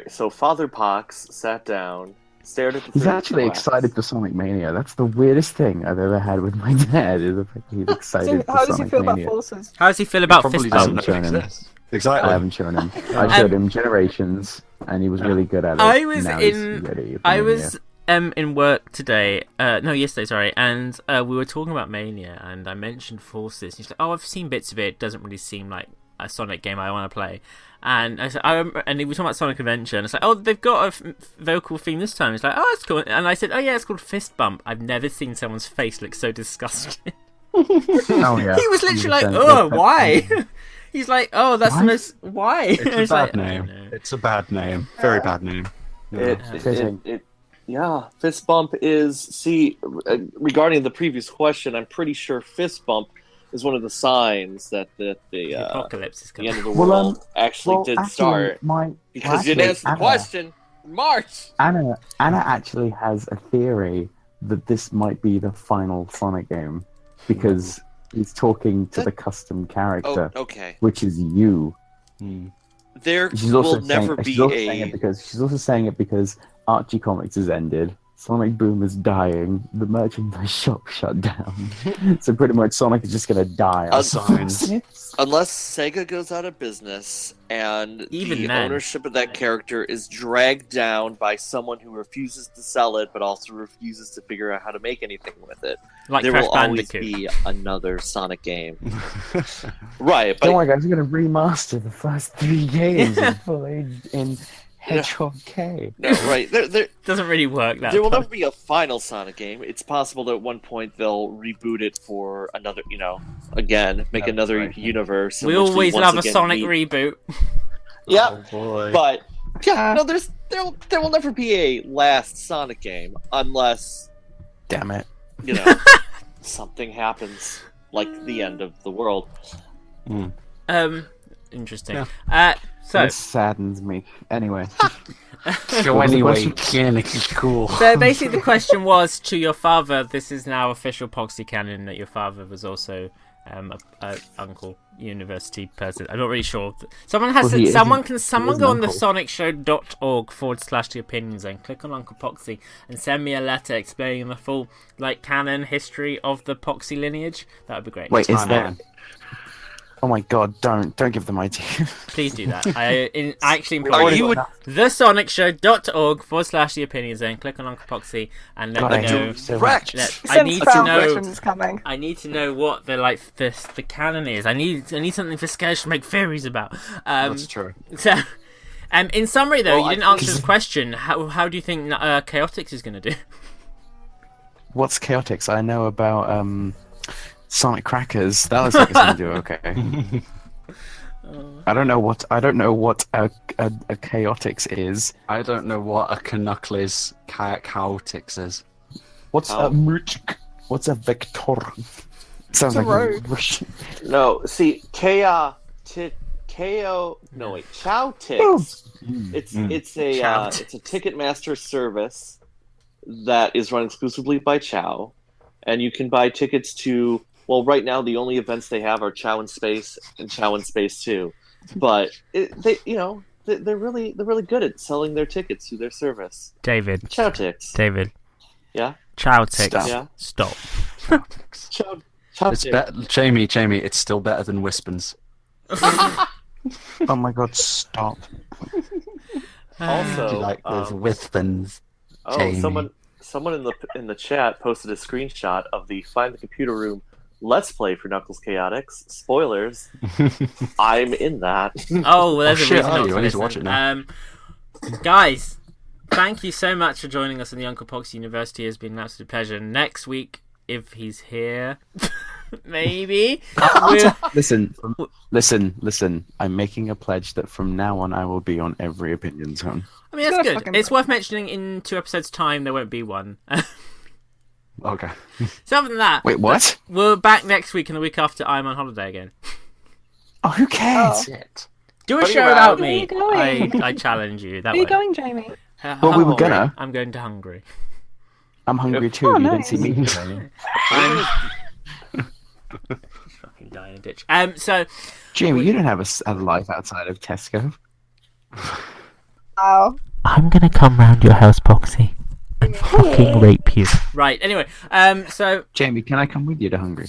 G: So Father Pox sat down, stared at the
C: He's
G: third
C: actually
G: glass.
C: excited for Sonic Mania. That's the weirdest thing I've ever had with my dad. Is the fact that he's excited
B: So
C: for
B: how does he
C: Sonic
B: feel about
C: Mania.
B: forces?
A: How does he feel about
F: Probably
A: fist
F: doesn't
A: bump?
F: know
C: Shown
F: it
C: him.
F: exists. Exactly.
C: I haven't shown him. I showed him Generations, and he was really good at it.
A: I was
C: Now he's
A: in-
C: ready for
A: I
C: Mania.
A: was in work today, yesterday, sorry, and we were talking about Mania, and I mentioned Forces. He's like, "Oh, I've seen bits of it. It doesn't really seem like a Sonic game I want to play." And I said, and we were talking about Sonic Adventure, and it's like, "Oh, they've got a vocal theme this time." It's like, "Oh, that's cool." And I said, "Oh yeah, it's called Fist Bump." I've never seen someone's face look so disgusted.
C: Oh, yeah.
A: He was literally like,
C: 100%.
A: "Oh, why?" He's like, "Oh, that's the
C: Why?
A: most why."
F: It's a bad
A: like, I
F: name.
A: don't know.
F: It's a bad name. Very bad name.
G: Yeah, fist bump is regarding the previous question. I'm pretty sure fist bump is one of the signs that the
A: Apocalypse is
G: the
A: coming.
G: end of the
C: Well,
G: world actually did start. Because you didn't answer the question. March.
C: Anna actually has a theory that this might be the final Sonic game because he's talking to the custom character,
G: Okay.
C: which is you.
G: There
C: She's also
G: will never
C: she's also
G: be
C: saying it because Archie Comics has ended. Sonic Boom is dying. The merchandise shop shut down. So pretty much Sonic is just gonna die.
G: unless Sega goes out of business and
A: Even
G: the
A: then.
G: ownership of that character is dragged down by someone who refuses to sell it, but also refuses to figure out how to make anything with it.
A: Like
G: There
A: Crash
G: will always
A: Bandicoot.
G: be another Sonic game. Right,
C: Don't
G: but
C: worry, guys. We're gonna remaster the first 3 games in full in Hedgehog K.
G: no, right. There
A: Doesn't really work that
G: will
A: way.
G: never be a final Sonic game. It's possible that at one point they'll reboot it for another, again, make another universe. in
A: We
G: which
A: always
G: once
A: love a
G: again
A: Sonic
G: meet-
A: reboot.
G: Yeah,
F: Oh boy.
G: but no, there will never be a last Sonic game unless
C: Damn it.
G: something happens like the end of the world.
A: Interesting.
F: Yeah.
A: So
C: This saddens me. Anyway.
F: So
C: was the
F: anyway,
C: question?
F: Kanik is cool.
A: So basically, the question was to your father. This is now official Poxxy canon that your father was also a Uncle University person. I'm not really sure. Someone has
C: Well,
A: to,
C: he
A: someone
C: isn't-
A: can
C: he
A: someone
C: is
A: go
C: an
A: on the
C: uncle.
A: sonicshow.org/the opinion zone, click on Uncle Poxxy, and send me a letter explaining the full canon history of the Poxxy lineage. That would be great.
C: Wait, is
F: Time
C: there?
F: on.
C: Oh my god! Don't give them ideas.
A: Please do that. I actually
G: Are
A: implore
G: you
A: you. thesonicshow.org/the opinion zone. Click on Uncle Poxxy and let
C: God,
A: me
C: I
A: know.
C: hate you so
G: Correct.
C: much.
A: I need to know.
B: Version's coming.
A: I need to know what the canon is. I need something for Sketch to make theories about.
F: That's true.
A: So, in summary, though,
G: Well,
A: you didn't
G: I-
A: answer this question. How do you think Chaotix is going to do?
C: What's Chaotix? I know about Sonic Crackers. That looks like it's gonna do okay. I don't know what a Chaotix is.
F: I don't know what a Canuckles Chaotix is.
C: What's
G: Oh.
C: a Murchk? What's a Vector? Sounds
B: a
C: like
B: road.
C: a Russian.
G: No, see, Chowtix. It's a Ticketmaster service that is run exclusively by Chow, and you can buy tickets to. Well, right now the only events they have are Chow in Space and Chow in Space 2, but they're really good at selling their tickets through their service.
A: David.
G: Chowtix.
A: David.
G: Yeah.
A: Chaotix.
C: Stop.
G: Yeah.
A: Stop.
F: It's better, Jamie. It's still better than Wispens.
C: Oh my god! Stop.
G: Also,
F: Like those Wispens. Jamie.
G: someone in the chat posted a screenshot of the Find the Computer Room
H: Let's Play for Knuckles Chaotix. Spoilers. I'm in that.
A: Oh, well, there's a
F: shit,
A: reason not to
F: I need to
A: listen.
F: watch it now.
A: Guys, thank you so much for joining us in the Uncle Poxxy University. It's been an absolute pleasure. Next week, if he's here, maybe.
C: Listen. I'm making a pledge that from now on I will be on every opinion zone.
A: I mean, that's good. It's worth mentioning in 2 episodes' time there won't be one.
F: Okay.
A: So other than that...
C: Wait, what?
A: We're back next week and the week after I'm on holiday again.
C: Oh, who cares?
F: Shit.
A: Do a
H: What are
A: show
H: you
A: without
B: Where are
A: me.
B: you going?
A: I challenge you. That
B: Where are you
A: way.
B: going, Jamie?
C: Well, we were gonna.
A: I'm going to Hungary.
C: I'm hungry too.
B: Oh,
C: You
B: nice.
C: didn't see me today.
A: Fucking die in a ditch. So...
C: Jamie, you don't have a life outside of Tesco.
B: Wow.
A: I'm gonna come round your house, Poxy, and fucking rape you. Right, anyway, so...
C: Jamie, can I come with you to Hungary?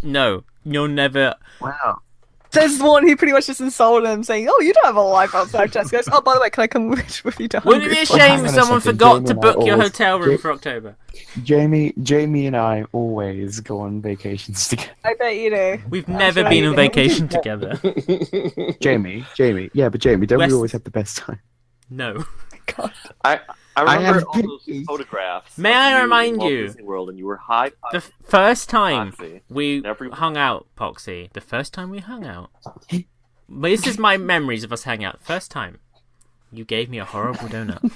A: No, you'll never...
C: Wow.
B: There's one who pretty much just insulted him, saying, "Oh, you don't have a life outside Tesco's." Oh, by the way, can I come with you to
A: Wouldn't
B: Hungary?
A: it be a shame
C: hang
A: if
C: on a
A: someone
C: second,
A: forgot
C: Jamie
A: to
C: and I
A: book your
C: always-
A: hotel room for October?
C: Jamie and I always go on vacations together.
B: I bet you do.
A: We've never
B: sure
A: been
B: you
A: on
B: do.
A: vacation together.
C: Jamie. Yeah, but Jamie, don't
A: West-
C: we always have the best time?
A: No.
B: God.
H: I remember
C: have
H: all those
C: pictures.
H: photographs.
A: May
H: of
A: I
H: you
A: remind
H: in Walt
A: you-
H: Disney World, and you were high.
A: The first time
H: Poxy.
A: we
H: Never-
A: hung out, Poxy, the first time we hung out... But this is my memories of us hanging out. First time, you gave me a horrible donut.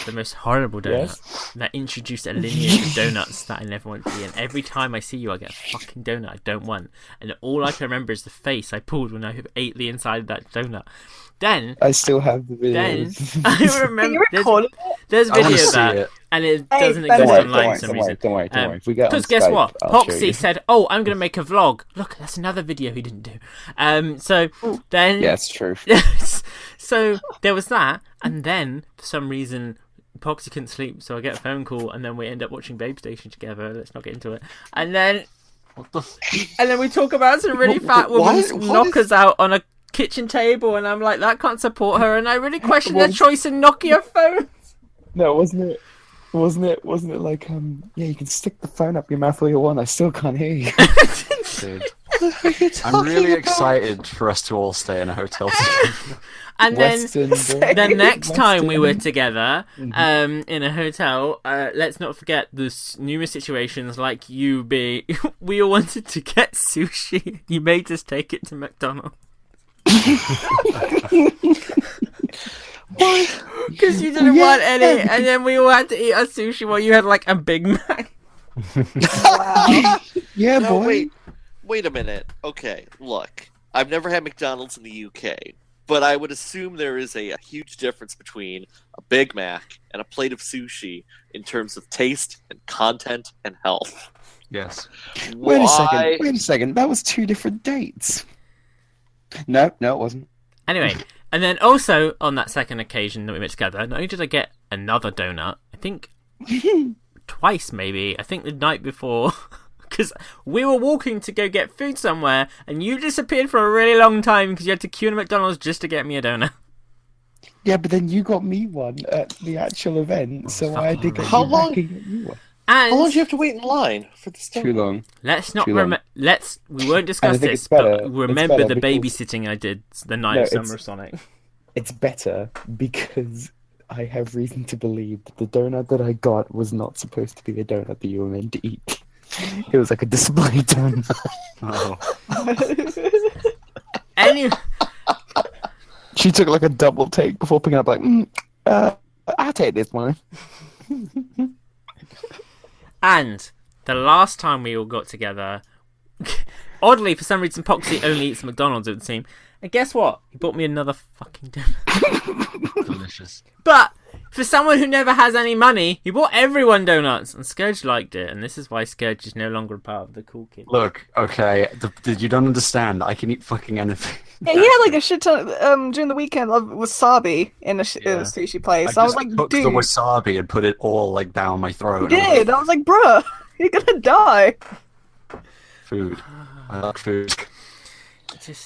A: The most horrible donut that introduced a lineage of donuts that I never want to be in. Every time I see you, I get a fucking donut I don't want, and all I can remember is the face I pulled when I ate the inside of that donut. Then
C: I still have the
A: Then
C: videos.
A: I
B: Can
A: remember
B: you record it?
A: there's
F: I want
A: video
F: to
A: of
F: see
A: that,
F: it.
A: and it
B: Hey,
A: doesn't
B: don't
A: exist
B: worry,
A: online for some reason.
C: Don't worry. If we get on
A: Because guess
C: Skype,
A: what?
C: I'll show
A: Poxy
C: you.
A: said, "Oh, I'm going to make a vlog." Look, that's another video he didn't do. So then,
C: Yeah, it's true.
A: so there was that, and then for some reason, Poxy couldn't sleep, so I get a phone call, and then we end up watching Babe Station together. Let's not get into it. And then,
F: What the?
A: and then we talk about some really fat woman's knockers out on a kitchen table, and I'm like, that can't support her, and I really question their choice in Nokia phones.
C: No, wasn't it like yeah, you can stick the phone up your mouth all you want. I still can't hear you.
F: Dude. I'm really excited for us to all stay in a hotel together.
A: And then
C: Western,
A: the next time we were
C: Western.
A: together in a hotel, let's not forget the numerous situations like you being... we all wanted to get sushi. You made us take it to McDonald's. Because you didn't want any, and then we all had to eat our sushi while you had like a Big Mac.
C: Yeah,
H: No,
C: boy.
H: wait a minute. Okay, look, I've never had McDonald's in the UK, but I would assume there is a huge difference between a Big Mac and a plate of sushi in terms of taste and content and health.
F: Yes.
C: Wait
H: Why-
C: a second. That was 2 different dates. No, it wasn't.
A: Anyway, and then also on that second occasion that we met together, not only did I get another donut, I think twice maybe, I think the night before, because we were walking to go get food somewhere, and you disappeared for a really long time because you had to queue in a McDonald's just to get me a donut.
C: Yeah, but then you got me one at the actual event, so I had to get
H: How
C: you
H: long-
C: back and get you one.
H: How long
A: And
H: do you have to wait in line for this?
C: Too long.
A: let's not
C: Too long.
A: we won't discuss
C: And I think
A: this,
C: it's better-
A: but
C: it's
A: remember
C: better
A: the
C: because-
A: babysitting I did the night
C: No,
A: of
C: it's-
A: Summer of Sonic.
C: It's better because I have reason to believe that the donut that I got was not supposed to be a donut that you were meant to eat. It was like a display donut.
F: Oh.
A: Anyway,
C: She took like a double take before picking up like, I'll take this one.
A: and the last time we all got together, oddly for some reason Poxy only eats McDonald's, it would seem. And guess what? He bought me another fucking donut.
F: Delicious.
A: But for someone who never has any money, he bought everyone donuts, and Scourge liked it, and this is why Scourge is no longer a part of the cool kid.
F: Look, okay, you don't understand. I can eat fucking anything.
B: Yeah, he had like a shit ton during the weekend of wasabi in a
F: Yeah.
B: sushi place.
F: I
B: I was
F: just
B: like,
F: took
B: dude,
F: the wasabi and put it all like down my throat.
B: you
F: and I was
B: did. I was like, bruh, you're gonna die.
F: like, food. I like food.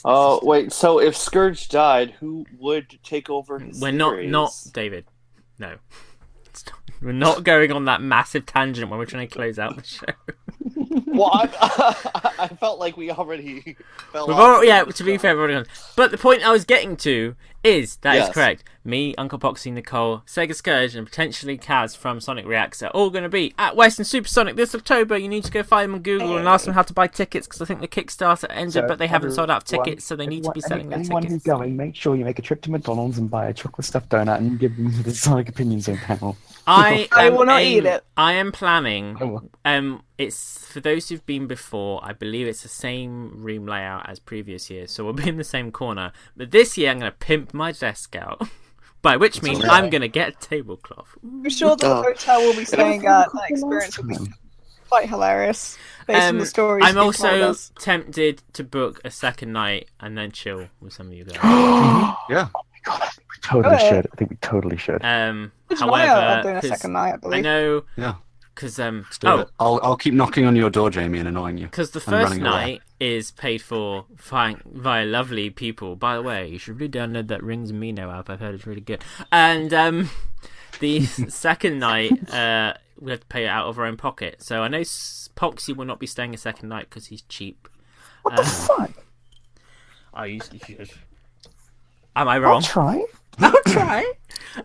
H: Oh wait, so if Scourge died, who would take over his
A: We're
H: series?
A: not David. No. We're not going on that massive tangent when we're trying to close out the show.
H: Well, I felt like we already fell
A: We've
H: off.
A: already, yeah, to be fair, we've already gone. But the point I was getting to is that is
H: Yes.
A: correct. Me, Uncle Poxxy, Nicole, Sega Scourge, and potentially Kaz from Sonic Reacts are all going to be at Western Supersonic this October. You need to go find them on Google and ask them how to buy tickets because I think the Kickstarter ended, but they haven't sold out tickets, so they need to be selling their
C: Anyone
A: tickets.
C: who's going, make sure you make a trip to McDonald's and buy a chocolate stuffed donut and give them the Sonic Opinion Zone panel.
B: I will not eat it.
A: I am planning.
C: I will.
A: It's for those who've been before. I believe it's the same room layout as previous years, so we'll be in the same corner. But this year, I'm going to pimp my desk out, by which means I'm going to get a tablecloth.
B: I'm sure the hotel we'll be staying at, that experience will be quite hilarious based on the stories.
A: I'm
B: people told
A: also
B: us.
A: tempted to book a second night and then chill with some of you guys.
F: Yeah.
C: Totally
B: Go ahead.
C: should. I think we totally should.
B: Which night
A: However,
B: I'm doing a
A: 'cause
B: second night, I
A: I
B: believe.
A: know
F: Yeah.
A: because
F: Let's do it. I'll keep knocking on your door, Jamie, and annoying you.
A: because the
F: and
A: first
F: running away.
A: night is paid for via lovely people. By the way, you should really download that Rings and Mino app. I've heard it's really good. And the second night, we have to pay it out of our own pocket. So I know Poxy will not be staying a second night because he's cheap.
C: What the fuck?
A: Oh, you should. Am I wrong?
C: I'll try.
A: I'll try.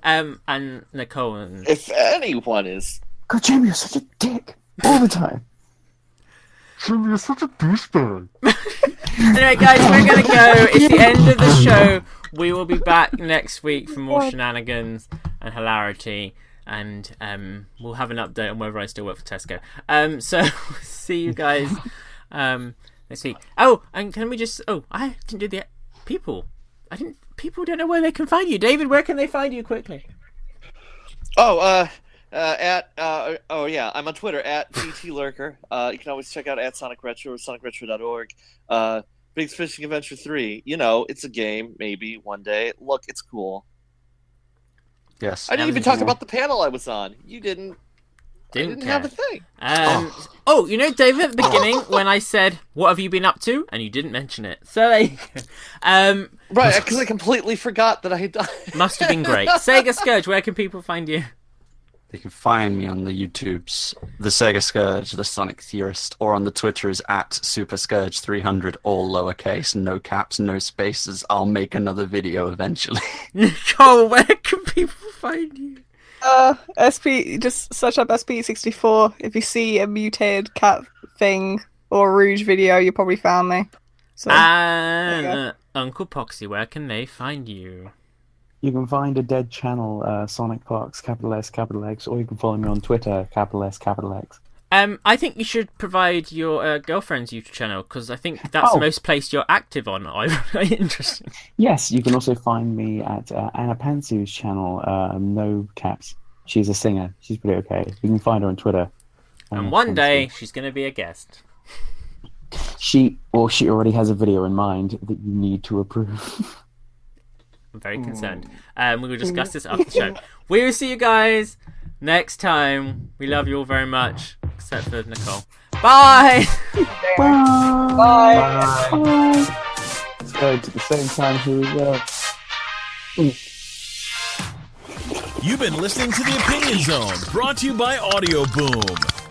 A: And Nicole and
H: If anyone is,
C: God, Jamie, you're such a dick all the time. Jamie, you're such a douchebag.
A: anyway, guys, we're gonna go. It's the end of the show. We will be back next week for more shenanigans and hilarity, and we'll have an update on whether I still work for Tesco. So see you guys next week. Oh, and can we just? Oh, I didn't do the people. I didn't. People don't know where they can find you. David, where can they find you quickly?
H: I'm on Twitter at GTLurker. You can always check out at Sonic Retro or sonicretro.org. Big Fishing Adventure 3. You know, it's a game. Maybe one day. Look, it's cool.
F: Yes.
H: I didn't even talk about the panel I was on. You didn't. I didn't
A: care.
H: have a thing.
A: Oh, you know, David, at the beginning when I said, "What have you been up to?" and you didn't mention it. So there you go.
H: Right, because I completely forgot that I had done.
A: Must have been great. Sega Scourge, where can people find you?
F: They can find me on the YouTubes, the Sega Scourge, the Sonic Theorist, or on the Twitters at SuperScourge300, all lowercase, no caps, no spaces. I'll make another video eventually.
A: Nicole, where can people find you?
B: SP, just search up SP64. If you see a mutated cat thing or a Rouge video, you probably found me. So,
A: And
B: there
A: Uncle Poxxy, where can they find you?
C: You can find a dead channel, Sonic Pox, capital S, capital X, or you can follow me on Twitter, capital S, capital X.
A: I think you should provide your girlfriend's YouTube channel because I think that's the most place you're active on. Interesting.
C: Yes, you can also find me at Anna Pantsu's channel, no caps. She's a singer. She's pretty okay. You can find her on Twitter.
A: And one day she's going to be a guest.
C: She already has a video in mind that you need to approve.
A: I'm very concerned. We will discuss this after the show. We will see you guys next time. We love you all very much, except for Nicole. Bye!
B: Bye.
C: Let's go to the same time. Here we go.
D: You've been listening to The Opinion Zone, brought to you by Audio Boom.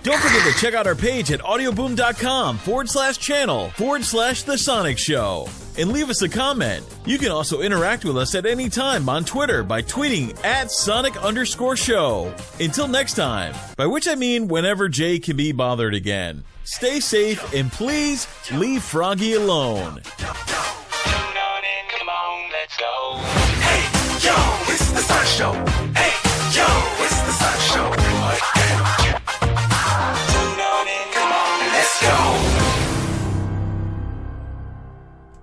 D: Don't forget to check out our page at audioboom.com/channel/The Sonic Show. And leave us a comment. You can also interact with us at any time on Twitter by tweeting at Sonic_show. Until next time, by which I mean whenever Jay can be bothered again. Stay safe and please leave Froggy alone.
E: Come on, let's go. Hey, yo, it's the Sonic Show. Hey, yo, it's the Sonic Show. Tune on in, come on, let's go.